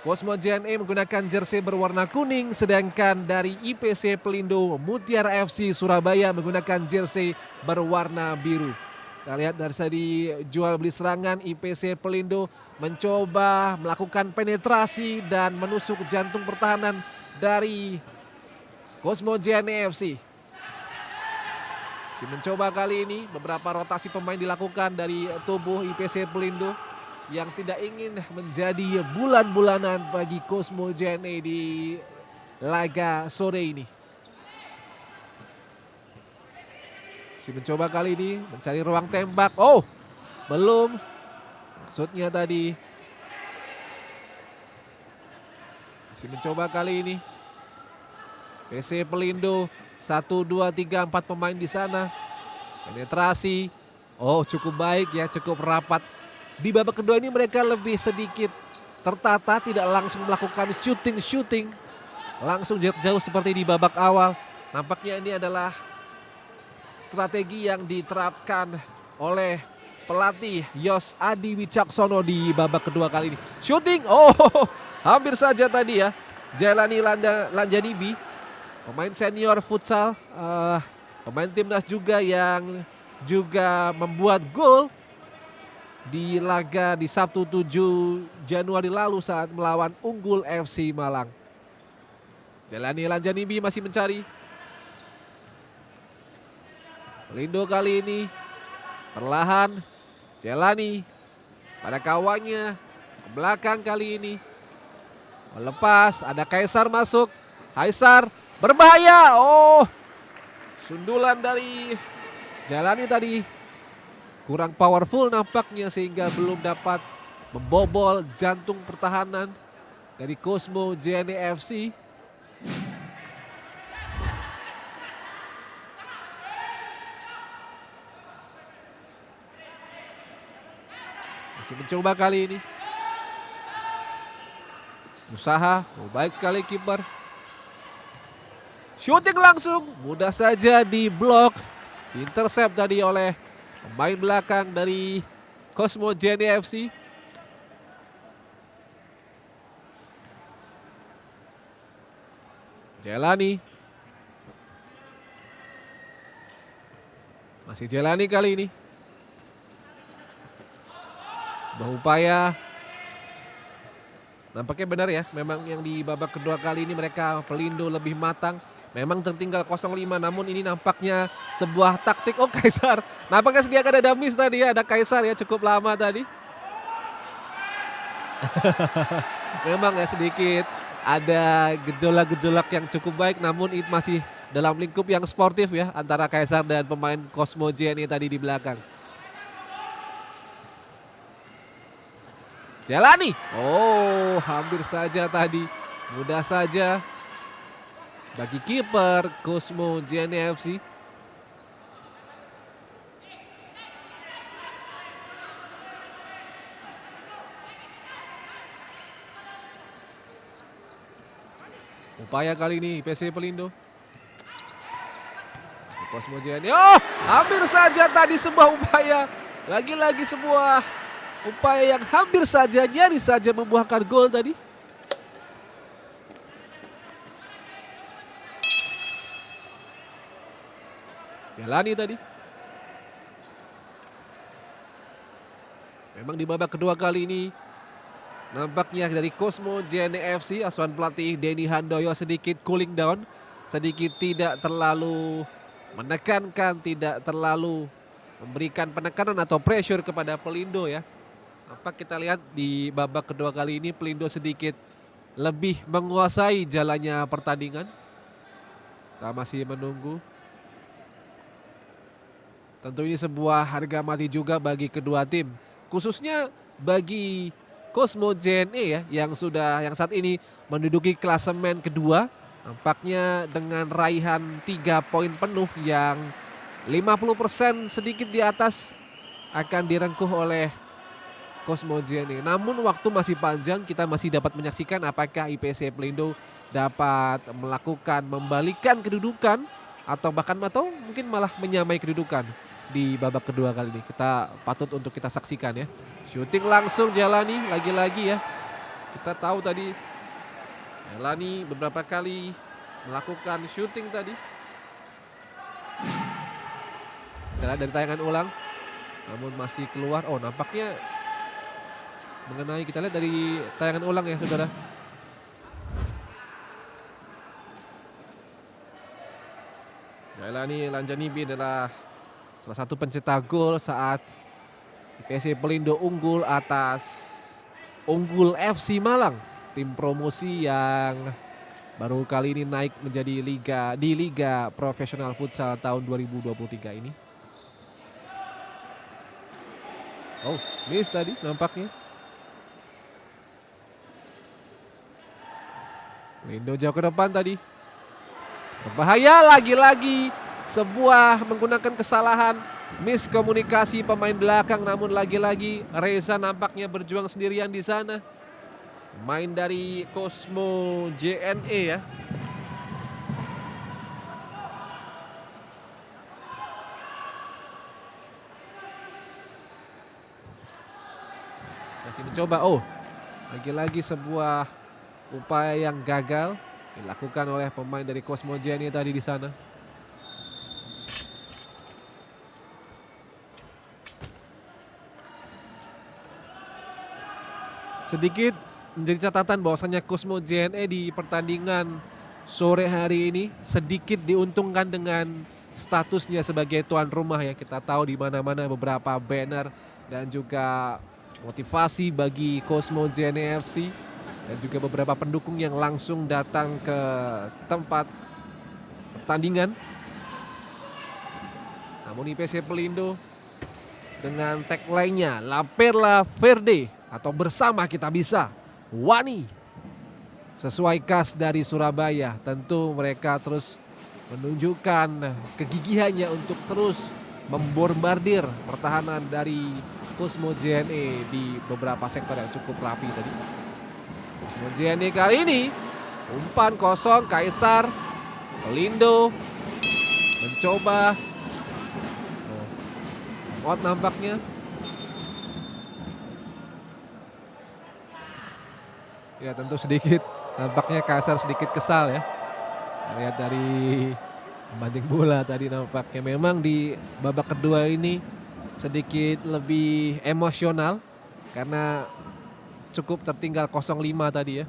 Cosmo JNE menggunakan jersey berwarna kuning, sedangkan dari IPC Pelindo Mutiara FC Surabaya menggunakan jersey berwarna biru. Kita lihat dari tadi jual beli serangan, IPC Pelindo mencoba melakukan penetrasi dan menusuk jantung pertahanan dari Cosmo JNE FC. Mencoba kali ini beberapa rotasi pemain dilakukan dari tubuh IPC Pelindo yang tidak ingin menjadi bulan-bulanan bagi Cosmo JNE di laga sore ini. Mencoba kali ini mencari ruang tembak. Oh, belum. Maksudnya tadi. Mencoba kali ini. PC Pelindo 1, 2, 3, 4 pemain di sana. Penetrasi. Oh, cukup baik ya, cukup rapat. Di babak kedua ini mereka lebih sedikit tertata, tidak langsung melakukan shooting langsung jauh seperti di babak awal. Nampaknya ini adalah strategi yang diterapkan oleh pelatih Yos Adi Wicaksono di babak kedua kali ini. Shooting, oh hampir saja tadi ya. Jailani Lanjanibi, pemain senior futsal, pemain timnas juga yang juga membuat gol di laga di Sabtu 7 Januari lalu saat melawan Unggul FC Malang. Jailani Lanjanibi masih mencari. Pelindo kali ini perlahan Jailani pada kawannya ke belakang kali ini melepas, ada Kaisar masuk. Kaisar berbahaya. Oh, sundulan dari Jailani tadi kurang powerful nampaknya sehingga belum dapat membobol jantung pertahanan dari Cosmo JNE FC. Masih mencoba kali ini. Usaha, baik sekali kiper. Shooting langsung, mudah saja diblok. Intercept tadi oleh pemain belakang dari Cosmo JNE FC. Jailani. Masih Jailani kali ini. Sebuah upaya. Nampaknya benar ya, memang yang di babak kedua kali ini mereka Pelindo lebih matang. Memang tertinggal 0-5, namun ini nampaknya sebuah taktik. Oh, Kaisar, nampaknya sediakan ada miss tadi ya, ada Kaisar ya, cukup lama tadi. Memang ya sedikit ada gejolak-gejolak yang cukup baik, namun itu masih dalam lingkup yang sportif ya, antara Kaisar dan pemain Cosmo JNE tadi di belakang. Jailani, oh hampir saja tadi, mudah saja bagi kiper Cosmo JNE FC. Upaya kali ini IPC Pelindo. Cosmo JNE, oh hampir saja tadi sebuah upaya, lagi-lagi sebuah upaya yang hampir saja, nyaris saja membuahkan gol tadi. Jailani tadi. Memang di babak kedua kali ini nampaknya dari Cosmo JNE FC asuhan pelatih Denny Handoyo sedikit cooling down, sedikit tidak terlalu menekankan, tidak terlalu memberikan penekanan atau pressure kepada Pelindo ya. Apa kita lihat di babak kedua kali ini Pelindo sedikit lebih menguasai jalannya pertandingan. Kita masih menunggu. Tentu ini sebuah harga mati juga bagi kedua tim, khususnya bagi Cosmo JNE ya yang saat ini menduduki klasemen kedua, nampaknya dengan raihan 3 poin penuh yang 50% sedikit di atas akan direngkuh oleh Cosmo JNE. Namun waktu masih panjang, kita masih dapat menyaksikan apakah IPC Pelindo dapat melakukan membalikan kedudukan atau mungkin malah menyamai kedudukan di babak kedua kali ini. Kita patut untuk kita saksikan ya. Shooting langsung Jailani lagi-lagi ya. Kita tahu tadi Jailani beberapa kali melakukan shooting tadi. Kita lihat dari tayangan ulang, namun masih keluar. Oh, nampaknya mengenai, kita lihat dari tayangan ulang ya saudara. Jailani Lanjanibi adalah salah satu pencetak gol saat IPC Pelindo unggul atas Unggul FC Malang, tim promosi yang baru kali ini naik menjadi Liga Profesional Futsal tahun 2023 ini. Oh, miss tadi nampaknya. Pelindo jauh ke depan tadi. Berbahaya lagi-lagi. Sebuah menggunakan kesalahan, miskomunikasi pemain belakang, namun lagi-lagi Reza nampaknya berjuang sendirian di sana. Main dari Cosmo JNE ya. Masih mencoba. Oh, lagi-lagi sebuah upaya yang gagal dilakukan oleh pemain dari Cosmo JNE tadi di sana. Sedikit menjadi catatan bahwasannya Cosmo JNE di pertandingan sore hari ini sedikit diuntungkan dengan statusnya sebagai tuan rumah ya. Kita tahu di mana-mana beberapa banner dan juga motivasi bagi Cosmo JNE FC dan juga beberapa pendukung yang langsung datang ke tempat pertandingan. Namun IPC Pelindo dengan tagline-nya La Perla Verde atau bersama kita bisa, Wani. Sesuai khas dari Surabaya, tentu mereka terus menunjukkan kegigihannya untuk terus membombardir pertahanan dari Cosmo JNE di beberapa sektor yang cukup rapi tadi. Cosmo JNE kali ini umpan kosong, Kaisar Pelindo mencoba out nampaknya. Ya tentu sedikit nampaknya Kaisar sedikit kesal ya. Lihat dari banting bola tadi nampaknya memang di babak kedua ini sedikit lebih emosional karena cukup tertinggal 0-5 tadi ya.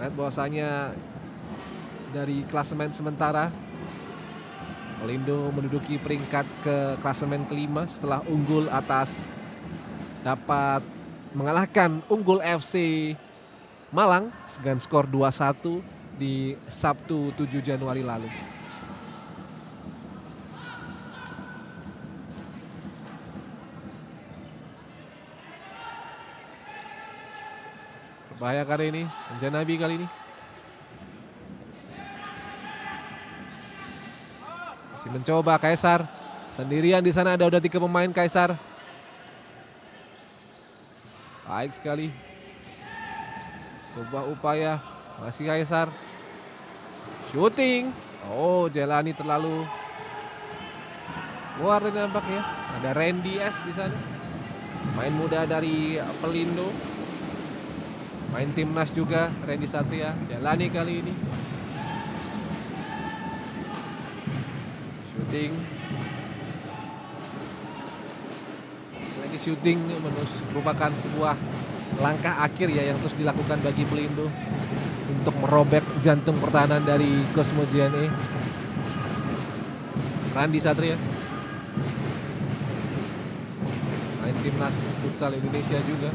Lihat bahwasanya dari klasemen sementara Pelindo menduduki peringkat ke klasemen kelima setelah unggul atas dapat mengalahkan Unggul FC Malang dengan skor 2-1 di Sabtu 7 Januari lalu. Berbahaya kali ini, Lanjanibi kali ini. Masih mencoba Kaisar. Sendirian di sana ada udah 3 pemain Kaisar. Baik sekali. Sebuah upaya. Masih Kaisar. Shooting. Oh, Jailani terlalu luar dari nampaknya. Ada Randy S di sana. Main muda dari Pelindo. Main timnas juga Randy Satria. Jalani kali ini. Shooting. Lagi shooting merupakan sebuah langkah akhir ya yang terus dilakukan bagi Pelindo untuk merobek jantung pertahanan dari Cosmo JNE. Randy Satria. Main timnas futsal Indonesia juga.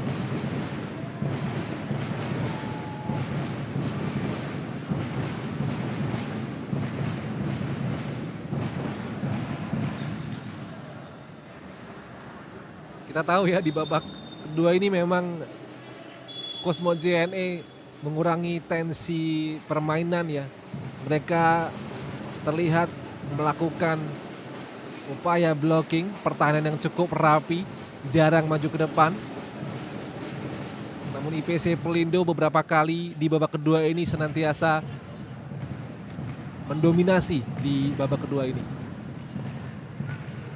Kita tahu ya di babak kedua ini memang Cosmo JNE mengurangi tensi permainan ya. Mereka terlihat melakukan upaya blocking, pertahanan yang cukup rapi, jarang maju ke depan. Namun IPC Pelindo beberapa kali di babak kedua ini senantiasa mendominasi di babak kedua ini.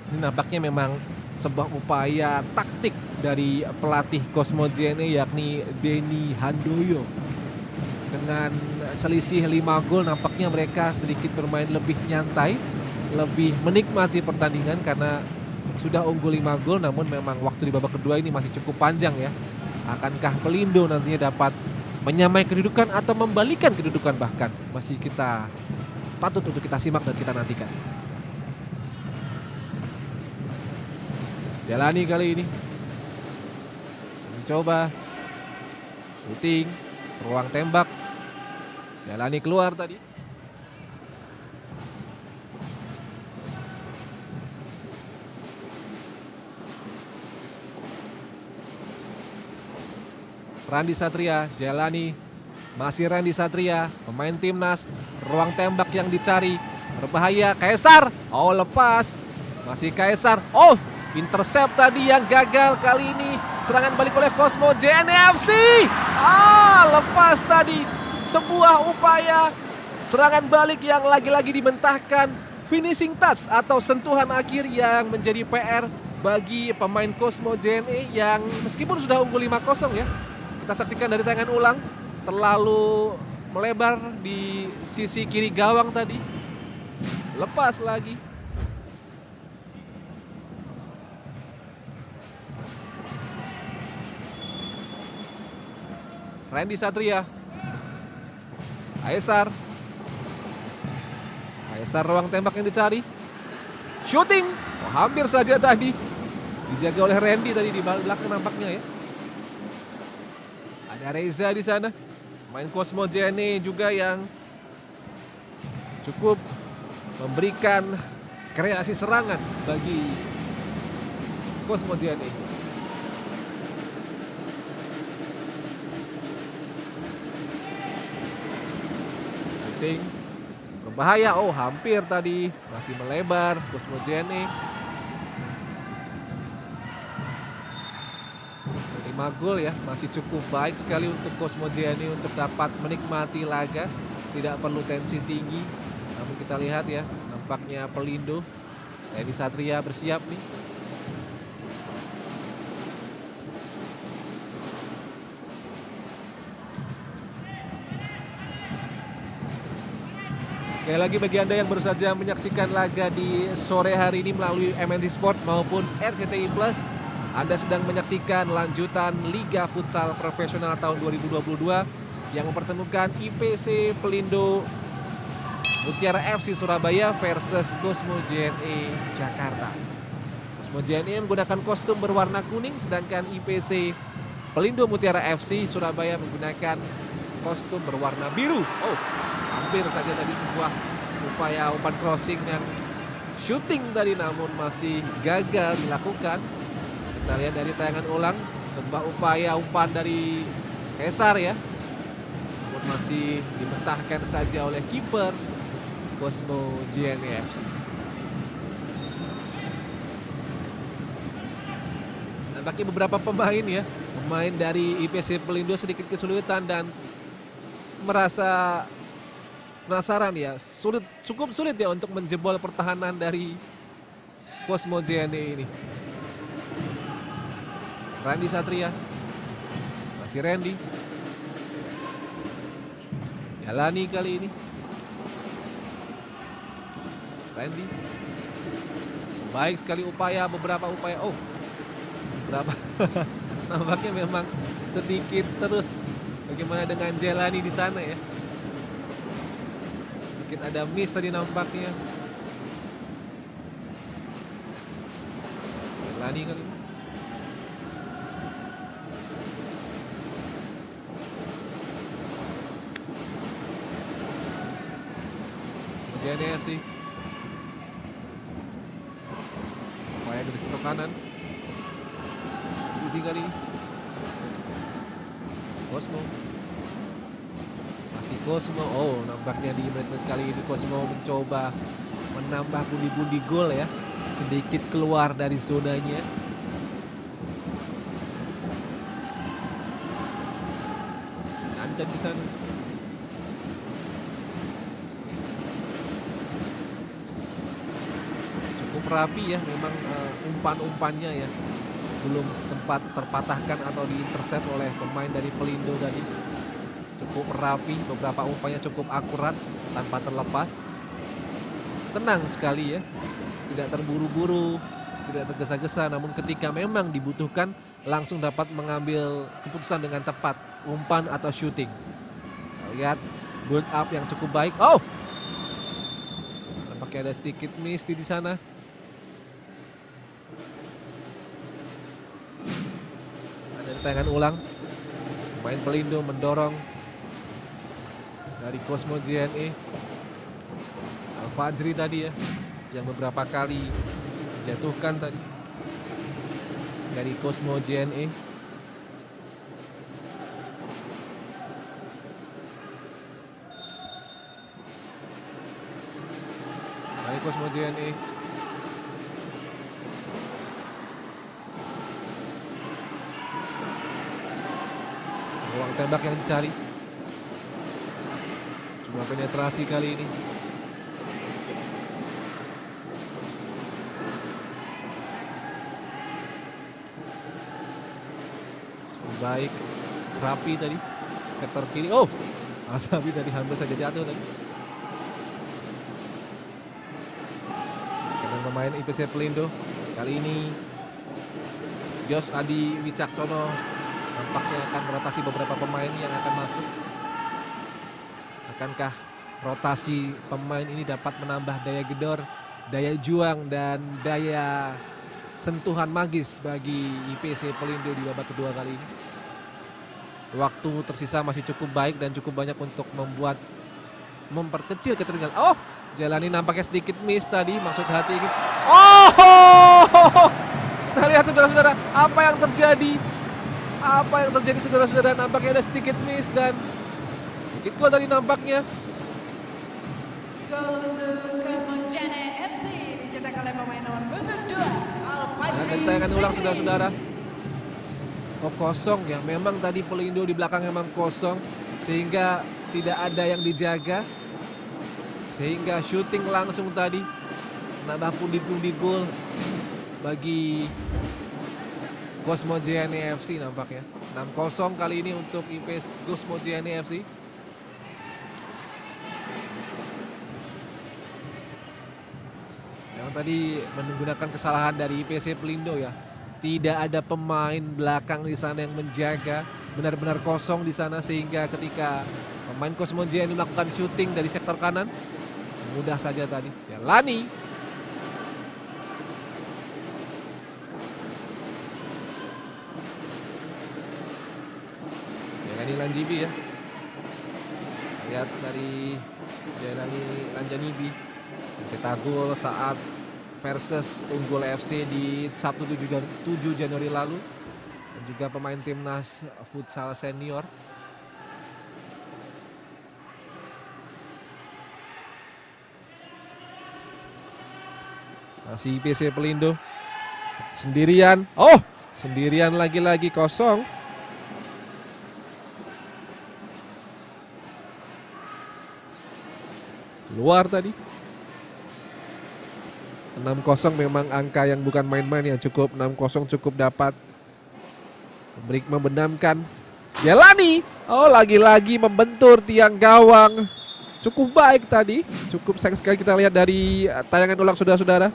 Ini nampaknya memang sebuah upaya taktik dari pelatih Cosmo JNE yakni Denny Handoyo. Dengan selisih 5 gol nampaknya mereka sedikit bermain lebih nyantai, lebih menikmati pertandingan karena sudah unggul 5 gol, namun memang waktu di babak kedua ini masih cukup panjang ya. Akankah Pelindo nantinya dapat menyamai kedudukan atau membalikan kedudukan bahkan? Masih kita patut untuk kita simak dan kita nantikan. Jalani kali ini. Mencoba shooting, ruang tembak. Jalani keluar tadi. Randy Satria, Jalani. Masih Randy Satria, pemain timnas. Ruang tembak yang dicari. Berbahaya, Kaisar. Oh, lepas. Masih Kaisar. Oh, intercept tadi yang gagal kali ini. Serangan balik oleh Cosmo JNE FC. Lepas tadi. Sebuah upaya serangan balik yang lagi-lagi dimentahkan. Finishing touch atau sentuhan akhir yang menjadi PR bagi pemain Cosmo JNE yang meskipun sudah unggul 5-0 ya. Kita saksikan dari tayangan ulang. Terlalu melebar di sisi kiri gawang tadi. Lepas lagi. Randy Satria. Kaisar ruang tembak yang dicari. Shooting. Hampir saja tadi. Dijaga oleh Randy tadi di belakang nampaknya ya. Ada Reza di sana. Main Cosmo JNE juga yang cukup memberikan kreasi serangan bagi Cosmo JNE. Shooting. Berbahaya. Oh, hampir tadi. Masih melebar Cosmo JNE. 5 gol ya, masih cukup baik sekali untuk Cosmo JNE untuk dapat menikmati laga. Tidak perlu tensi tinggi. Namun kita lihat ya, nampaknya Pelindo, Randy Satria bersiap nih. Sekali lagi bagi Anda yang baru saja menyaksikan laga di sore hari ini melalui MNC Sport maupun RCTI Plus, Anda sedang menyaksikan lanjutan Liga Futsal Profesional tahun 2022 yang mempertemukan IPC Pelindo Mutiara FC Surabaya versus Cosmo JNE Jakarta. Cosmo JNE menggunakan kostum berwarna kuning, sedangkan IPC Pelindo Mutiara FC Surabaya menggunakan kostum berwarna biru. Oh, hampir saja tadi sebuah upaya umpan crossing yang shooting tadi namun masih gagal dilakukan. Kita lihat dari tayangan ulang sebuah upaya umpan dari Kaisar ya. Namun masih dimentahkan saja oleh kiper Cosmo JNE FC. Nampaknya beberapa pemain ya, pemain dari IPC Pelindo sedikit kesulitan dan merasa penasaran ya, cukup sulit ya untuk menjebol pertahanan dari Cosmo JNE ini. Randy Satria, masih Randy, Jalani kali ini. Randy. Baik sekali beberapa upaya. Oh, berapa? Nampaknya memang sedikit terus. Bagaimana dengan Jalani di sana ya? Sedikit ada miss tadi nampaknya. Jalani kali ini. JNE FC. Upaya dari ke kanan. Isi kali ini. Cosmo. Masih Cosmo. Oh, nampaknya di menit-menit kali ini Cosmo mencoba menambah pundi-pundi gol ya. Sedikit keluar dari zonanya. Nanti di sana. Cukup rapi ya, memang umpan-umpannya ya. Belum sempat terpatahkan atau diintercept oleh pemain dari Pelindo tadi. Cukup rapi, beberapa umpannya cukup akurat tanpa terlepas. Tenang sekali ya, tidak terburu-buru, tidak tergesa-gesa, namun ketika memang dibutuhkan langsung dapat mengambil keputusan dengan tepat, umpan atau shooting. Lihat build up yang cukup baik. Oh, nampaknya ada sedikit miss di sana. Tayangan ulang, pemain Pelindo mendorong dari Cosmo JNE. Al-Fajri tadi ya, yang beberapa kali dijatuhkan tadi dari Cosmo JNE. Dari Cosmo JNE. Ruang tembak yang dicari. Cuma penetrasi kali ini. Baik, rapi tadi. Sektor kiri. Oh, Asabi tadi hampir saja jatuh tadi. Dengan pemain IPC Pelindo kali ini Jos Adi Wicaksono nampaknya akan merotasi beberapa pemain yang akan masuk. Akankah rotasi pemain ini dapat menambah daya gedor, daya juang, dan daya sentuhan magis bagi IPC Pelindo di babak kedua kali ini? Waktu tersisa masih cukup baik dan cukup banyak untuk memperkecil ketertinggalan. Oh, Jalani nampaknya sedikit miss tadi, maksud hati ini. Oh, kita lihat saudara-saudara apa yang terjadi. Apa yang terjadi saudara-saudara, nampaknya ada sedikit miss dan sedikit gol tadi nampaknya. Gol untuk Cosmo JNE FC dicetak oleh pemain nomor punggung 2 Al-Fajri. Nah, tayangan ulang saudara-saudara. Oh, kosong ya, memang tadi Pelindo di belakang memang kosong sehingga tidak ada yang dijaga, sehingga syuting langsung tadi nambah pundi-pundi gol bagi Cosmo JNE FC nampaknya. 6-0 kali ini untuk IPS Cosmo JNE FC. Yang tadi menggunakan kesalahan dari IPC Pelindo ya. Tidak ada pemain belakang di sana yang menjaga, benar-benar kosong di sana sehingga ketika pemain Cosmo JNE melakukan syuting dari sektor kanan mudah saja tadi. Ya, Lani. Lanjibi ya, lihat dari Jailani Lanjanibi mencetak gol saat versus Unggul FC di Sabtu 7 Januari lalu, dan juga pemain timnas futsal senior. Masih IPC Pelindo sendirian. Oh, sendirian lagi-lagi kosong. Luar tadi. 6-0 memang angka yang bukan main-main ya, cukup 6-0 cukup dapat membenamkan Jelani, oh lagi-lagi membentur tiang gawang. Cukup baik tadi, cukup sayang sekali kita lihat dari tayangan ulang saudara-saudara.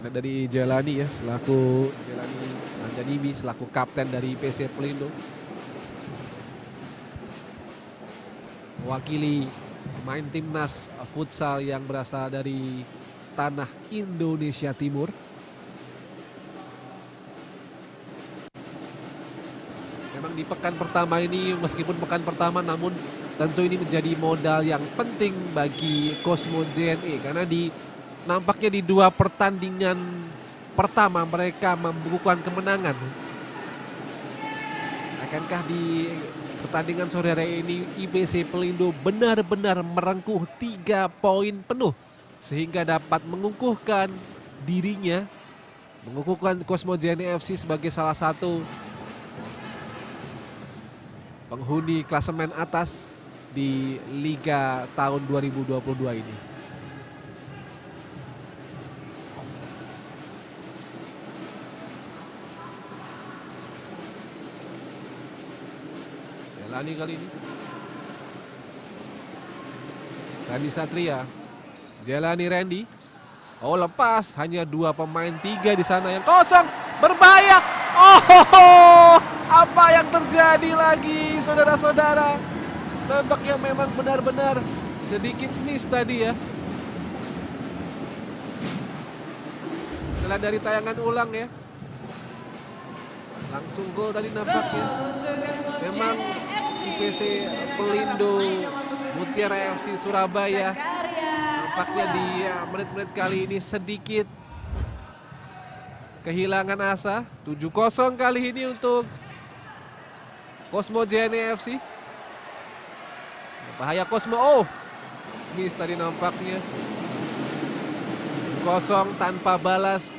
Dari Jelani ya, selaku Jelani Anjanibi selaku kapten dari IPC Pelindo. Mewakili pemain timnas futsal yang berasal dari tanah Indonesia Timur. Memang di pekan pertama ini, meskipun pekan pertama, namun tentu ini menjadi modal yang penting bagi Cosmo JNE karena nampaknya di 2 pertandingan pertama mereka membukukan kemenangan. Akankah di pertandingan sore hari ini IPC Pelindo benar-benar merengkuh 3 poin penuh sehingga dapat mengukuhkan dirinya, mengukuhkan Cosmo JNE FC sebagai salah satu penghuni klasemen atas di Liga tahun 2022 ini. Jelani kali ini. Randy Satria. Jelani Randy. Oh lepas, hanya 2 pemain, 3 di sana yang kosong. Berbahaya. Oh, apa yang terjadi lagi saudara-saudara? Nampaknya memang benar-benar sedikit miss tadi ya. Setelah dari tayangan ulang ya. Langsung gol tadi nampaknya. Memang IPC Pelindo Mutiara FC Surabaya nampaknya di menit-menit kali ini sedikit kehilangan asa. 7-0 kali ini untuk Cosmo JNE FC. Bahaya Cosmo. Oh, miss tadi nampaknya. 0 tanpa balas.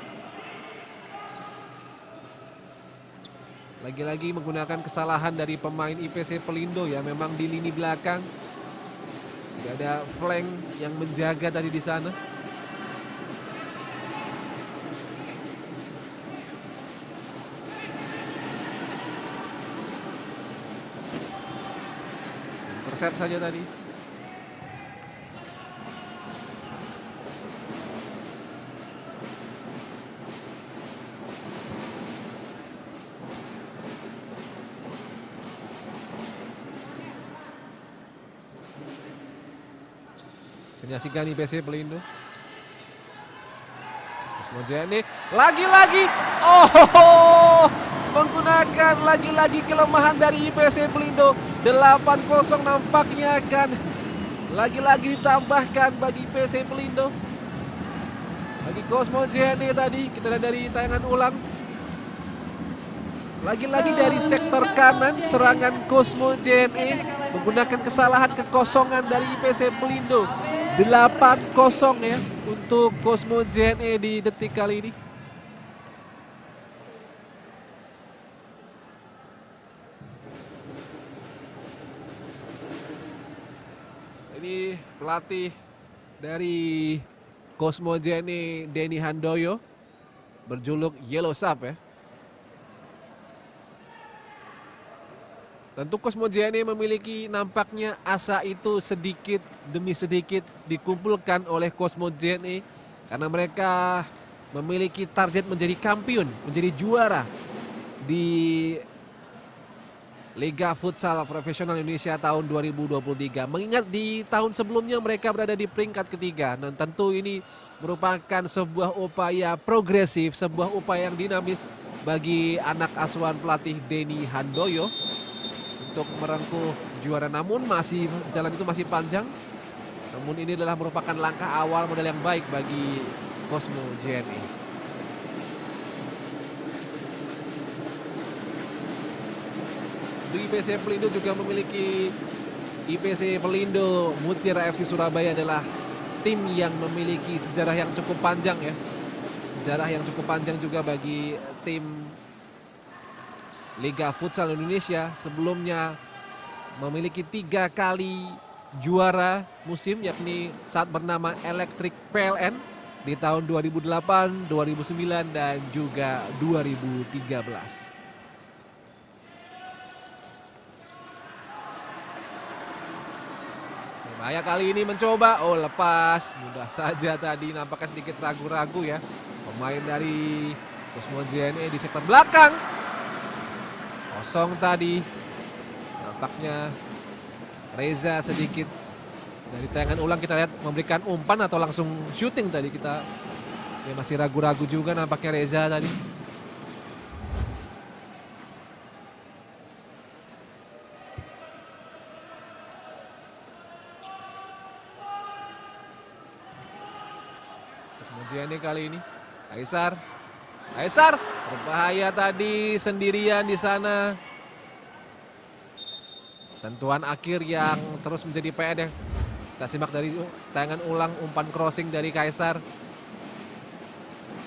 Lagi-lagi menggunakan kesalahan dari pemain IPC Pelindo ya, memang di lini belakang tidak ada flank yang menjaga tadi di sana. Intercept saja tadi. Menyaksikan IPC Pelindo. Cosmo JNE lagi-lagi. Oh, menggunakan lagi-lagi kelemahan dari IPC Pelindo. 8-0 nampaknya akan lagi-lagi ditambahkan bagi IPC Pelindo. Bagi Cosmo JNE tadi, kita lihat dari tayangan ulang. Lagi-lagi dari sektor kanan serangan Cosmo JNE menggunakan kesalahan kekosongan dari IPC Pelindo. 8-0 ya untuk Cosmo JNE di detik kali ini. Ini pelatih dari Cosmo JNE, Denny Handoyo, berjuluk Yellow Sub ya. Tentu Cosmo JNE memiliki nampaknya asa itu sedikit demi sedikit dikumpulkan oleh Cosmo JNE karena mereka memiliki target menjadi kampiun, menjadi juara di Liga Futsal Profesional Indonesia tahun 2023. Mengingat di tahun sebelumnya mereka berada di peringkat ketiga. Dan tentu ini merupakan sebuah upaya progresif, sebuah upaya yang dinamis bagi anak asuhan pelatih Denny Handoyo untuk merengkuh juara, namun jalan itu masih panjang. Namun ini adalah merupakan langkah awal modal yang baik bagi Cosmo JNE. Di IPC Pelindo juga memiliki IPC Pelindo Mutiara FC Surabaya adalah tim yang memiliki sejarah yang cukup panjang ya. Sejarah yang cukup panjang juga bagi tim Liga Futsal Indonesia. Sebelumnya memiliki 3 kali juara musim, yakni saat bernama Electric PLN di tahun 2008, 2009 dan juga 2013. Bahaya kali ini mencoba, oh lepas, mudah saja tadi, nampaknya sedikit ragu-ragu ya. Pemain dari Cosmo JNE di sektor belakang. Kosong tadi, nampaknya Reza sedikit dari tayangan ulang kita lihat memberikan umpan atau langsung shooting tadi kita. Ya masih ragu-ragu juga nampaknya Reza tadi. JNE kali ini Kaisar berbahaya tadi sendirian di sana. Sentuhan akhir yang terus menjadi PR ya. Kita simak dari tayangan ulang umpan crossing dari Kaisar.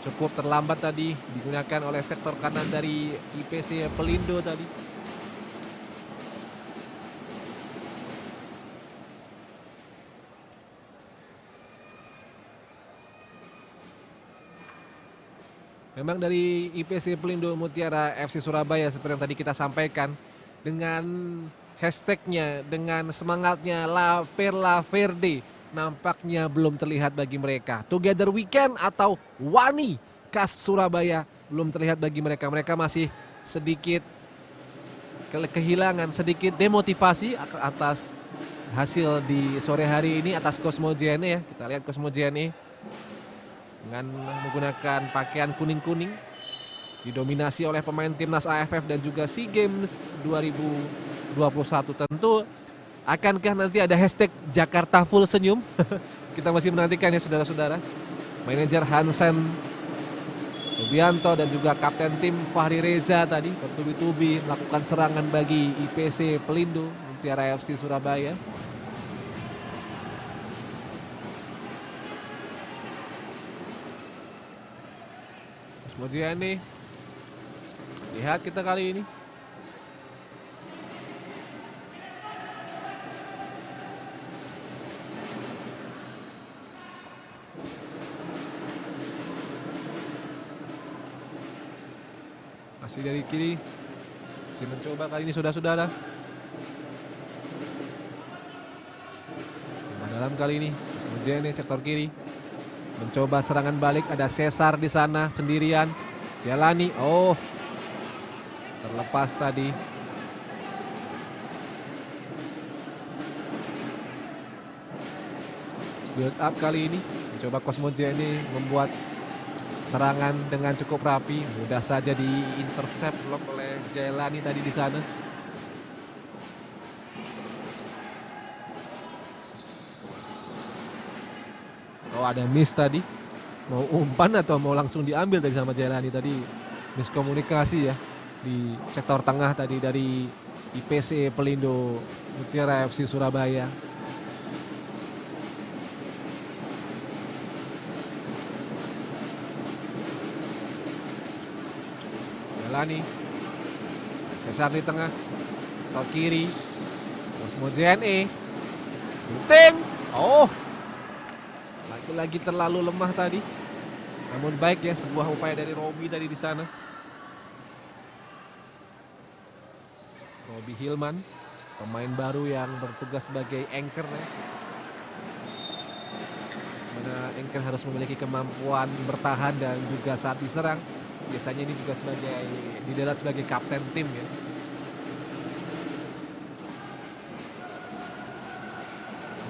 Cukup terlambat tadi digunakan oleh sektor kanan dari IPC Pelindo tadi. Memang dari IPC Pelindo Mutiara FC Surabaya seperti yang tadi kita sampaikan, dengan hashtagnya, dengan semangatnya La Perla Verde, nampaknya belum terlihat bagi mereka. Together Weekend atau Wani khas Surabaya belum terlihat bagi mereka. Mereka masih sedikit kehilangan, sedikit demotivasi atas hasil di sore hari ini atas Cosmo JNE ya. Kita lihat Cosmo JNE dengan menggunakan pakaian kuning-kuning, didominasi oleh pemain timnas AFF dan juga SEA Games 2021. Tentu akankah nanti ada hashtag Jakarta Full Senyum? Kita masih menantikan ya saudara-saudara. Manajer Hansen Rubianto dan juga kapten tim Fahri Reza tadi bertubi-tubi melakukan serangan bagi IPC Pelindo Mutiara FC Surabaya. Mojiani, lihat kita kali ini. Masih dari kiri, masih mencoba kali ini saudara-saudara. Dalam kali ini, Mojiani sektor kiri. Mencoba serangan balik, ada Cesar di sana sendirian. Jalani, oh terlepas tadi. Build up kali ini, mencoba Cosmo JNE membuat serangan dengan cukup rapi. Mudah saja di-intercept oleh Jalani tadi di sana. Oh ada miss tadi, mau umpan atau mau langsung diambil tadi sama Jailani tadi, miskomunikasi ya di sektor tengah tadi dari IPC Pelindo Mutiara FC Surabaya. Jailani, Cesar di tengah, atau kiri, Cosmo JNE, penting, oh. Lagi terlalu lemah tadi. Namun baik ya, sebuah upaya dari Robi tadi di sana. Robi Hilman, pemain baru yang bertugas sebagai anchor ya. Mana anchor harus memiliki kemampuan bertahan dan juga saat diserang. Biasanya ini juga sebagai didelat sebagai kapten tim ya.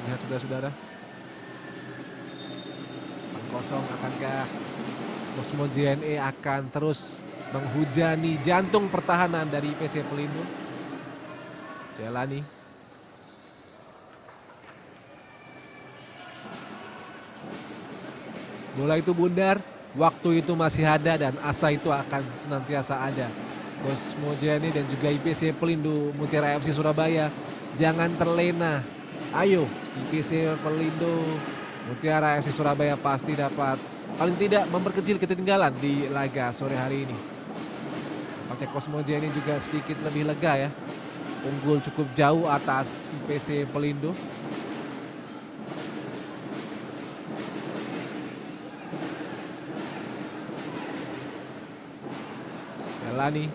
Lihat saudara-saudara. Kosong, akankah Cosmo JNE akan terus menghujani jantung pertahanan dari IPC Pelindo? Jalani. Bola itu bundar, waktu itu masih ada dan asa itu akan senantiasa ada. Cosmo JNE dan juga IPC Pelindo Mutiara FC Surabaya, jangan terlena. Ayo IPC Pelindo Mutiara FC Surabaya pasti dapat paling tidak memperkecil ketertinggalan di laga sore hari ini. Pakai Cosmo JNE juga sedikit lebih lega ya. Unggul cukup jauh atas IPC Pelindo. Jelani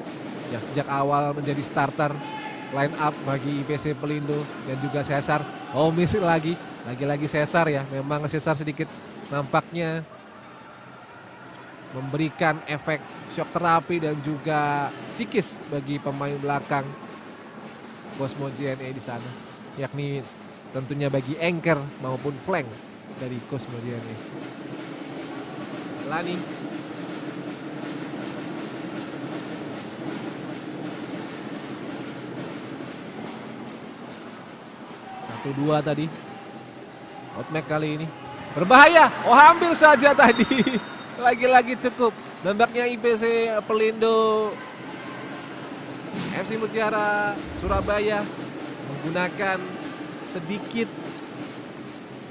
yang sejak awal menjadi starter line up bagi IPC Pelindo dan juga Cesar. Oh, miss lagi Cesar ya. Memang Cesar sedikit nampaknya memberikan efek shock terapi dan juga psikis bagi pemain belakang Cosmo JNE di sana, yakni tentunya bagi anchor maupun flank dari Cosmo JNE. Lani satu dua tadi. Outback kali ini berbahaya. Oh, hampir saja tadi. Lagi-lagi cukup. Nampaknya IPC Pelindo FC Mutiara Surabaya menggunakan sedikit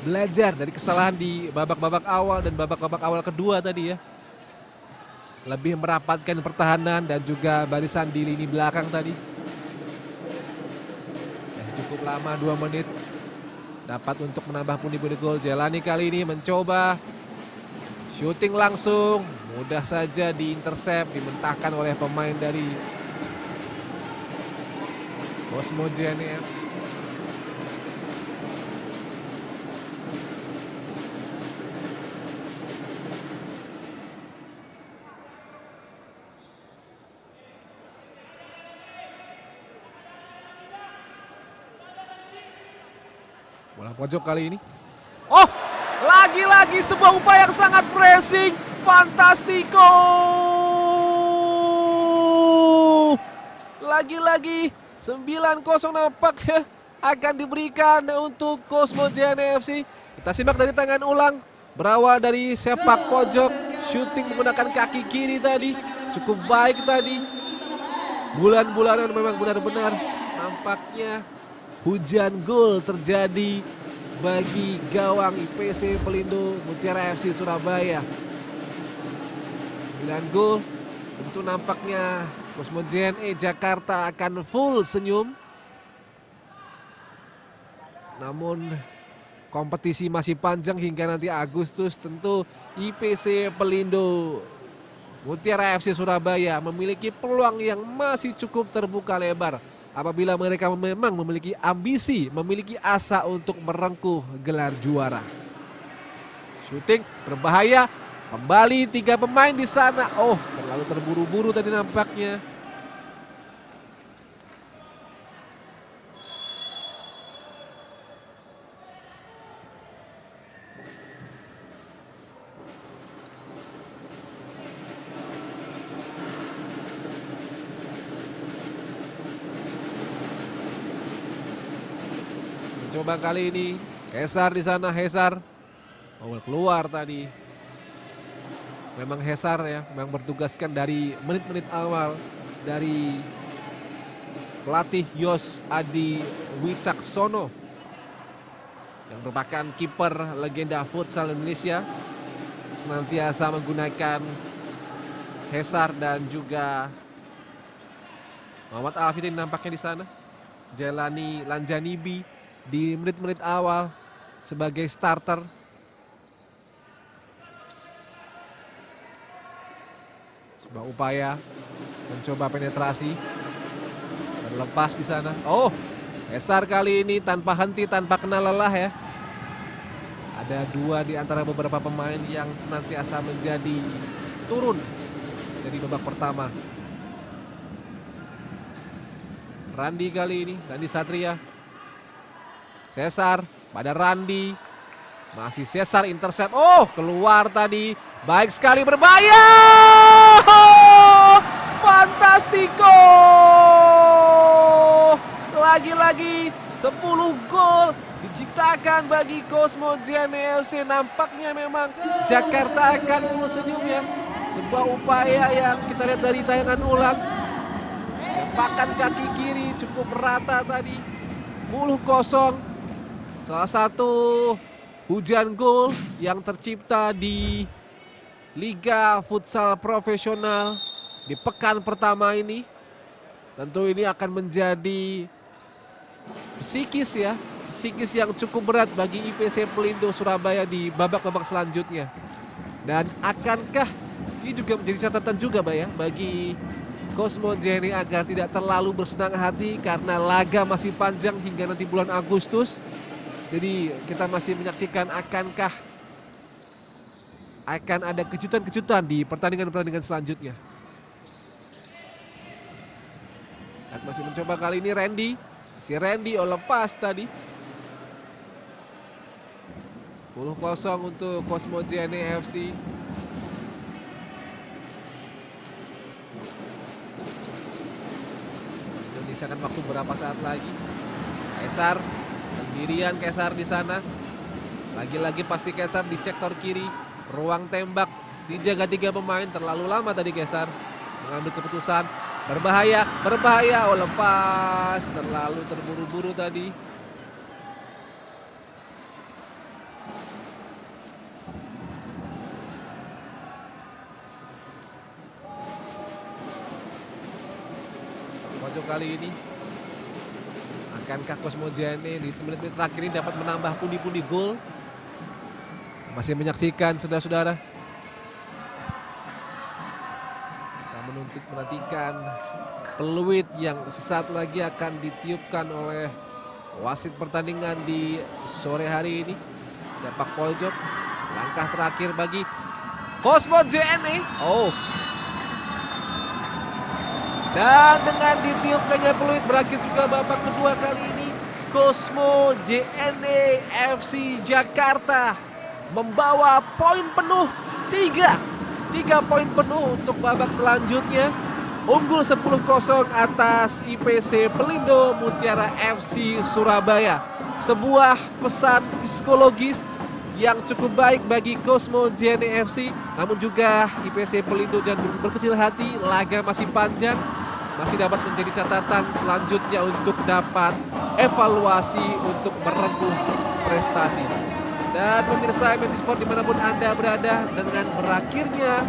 belajar dari kesalahan di babak-babak awal dan babak-babak awal kedua tadi ya. Lebih merapatkan pertahanan dan juga barisan di lini belakang tadi. Cukup lama 2 menit dapat untuk menambah pundi-pundi gol. Jelani kali ini mencoba shooting langsung, mudah saja diintersep, dimentahkan oleh pemain dari Cosmo JNE. Bola pojok kali ini. Oh, lagi-lagi sebuah upaya yang sangat pressing. Fantastico. Lagi-lagi 9-0 nampaknya akan diberikan untuk Cosmo JNE FC. Kita simak dari tangan ulang. Berawal dari sepak pojok, shooting menggunakan kaki kiri tadi. Cukup baik tadi. Bulan-bulanan memang benar-benar nampaknya hujan gol terjadi bagi gawang IPC Pelindo Mutiara FC Surabaya. 9 gol, tentu nampaknya Cosmo JNE Jakarta akan full senyum. Namun kompetisi masih panjang hingga nanti Agustus. Tentu IPC Pelindo Mutiara FC Surabaya memiliki peluang yang masih cukup terbuka lebar apabila mereka memang memiliki ambisi, memiliki asa untuk merengkuh gelar juara. Shooting berbahaya, kembali 3 pemain di sana. Oh, terlalu terburu-buru tadi nampaknya. Coba kali ini Hesar di sana. Hesar mau keluar tadi. Memang Hesar ya, memang bertugaskan dari menit-menit awal dari pelatih Yos Adi Wicaksono yang merupakan kiper legenda futsal Indonesia, senantiasa menggunakan Hesar dan juga Muhammad Alfidin nampaknya di sana. Jelani Lanjanibi di menit-menit awal sebagai starter. Sebuah upaya mencoba penetrasi terlepas di sana. Oh, Hesar kali ini tanpa henti, tanpa kena lelah ya. Ada 2 di antara beberapa pemain yang senantiasa menjadi turun dari babak pertama. Randi kali ini, Randi Satria. Cesar pada Randi, masih Cesar intercept. Oh, keluar tadi, baik sekali, berbahaya. Oh, fantastico. Lagi-lagi 10 gol diciptakan bagi Cosmo JNE FC. Nampaknya memang Jakarta akan full senyum ya. Sebuah upaya yang kita lihat dari tayangan ulang. Sepakan kaki kiri cukup rata tadi. 10-0. Salah satu hujan gol yang tercipta di Liga Futsal Profesional di pekan pertama ini. Tentu ini akan menjadi psikis ya, psikis yang cukup berat bagi IPC Pelindo Surabaya di babak-babak selanjutnya. Dan akankah ini juga menjadi catatan juga Mbak ya, bagi Cosmo JNE agar tidak terlalu bersenang hati karena laga masih panjang hingga nanti bulan Agustus. Jadi kita masih menyaksikan akan ada kejutan-kejutan di pertandingan-pertandingan selanjutnya. Dan masih mencoba kali ini Randy. Si Randy lepas tadi. 10-0 untuk Cosmo JNE FC. Menyisakan waktu berapa saat lagi. Kaisar sendirian, Kaisar di sana. Lagi-lagi pasti Kaisar di sektor kiri. Ruang tembak dijaga 3 pemain. Terlalu lama tadi Kaisar mengambil keputusan. Berbahaya. Oh, lepas. Terlalu terburu-buru tadi. Pojok kali ini. Akankah Cosmo JNE di menit-menit terakhir ini dapat menambah pundi-pundi gol? Masih menyaksikan saudara-saudara. Kita menantikan peluit yang sesaat lagi akan ditiupkan oleh wasit pertandingan di sore hari ini. Sepak pojok. Langkah terakhir bagi Cosmo JNE. Oh. Dan dengan ditiupkannya peluit berakhir juga babak kedua kali ini. Cosmo JNE FC Jakarta membawa poin penuh 3 poin penuh untuk babak selanjutnya. Unggul 10-0 atas IPC Pelindo Mutiara FC Surabaya. Sebuah pesan psikologis yang cukup baik bagi Cosmo JNE FC. Namun juga IPC Pelindo jangan berkecil hati, laga masih panjang. Masih dapat menjadi catatan selanjutnya untuk dapat evaluasi untuk merengkuh prestasi. Dan pemirsa MNC Sport dimanapun Anda berada, dengan berakhirnya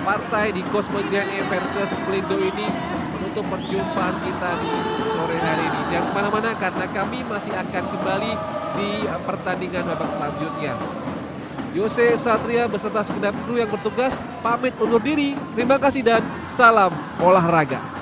partai di Cosmo JNE versus Pelindo ini menutup perjumpaan kita di sore hari ini. Jangan kemana-mana karena kami masih akan kembali di pertandingan babak selanjutnya. Yose Satria beserta segenap kru yang bertugas pamit undur diri. Terima kasih dan salam olahraga.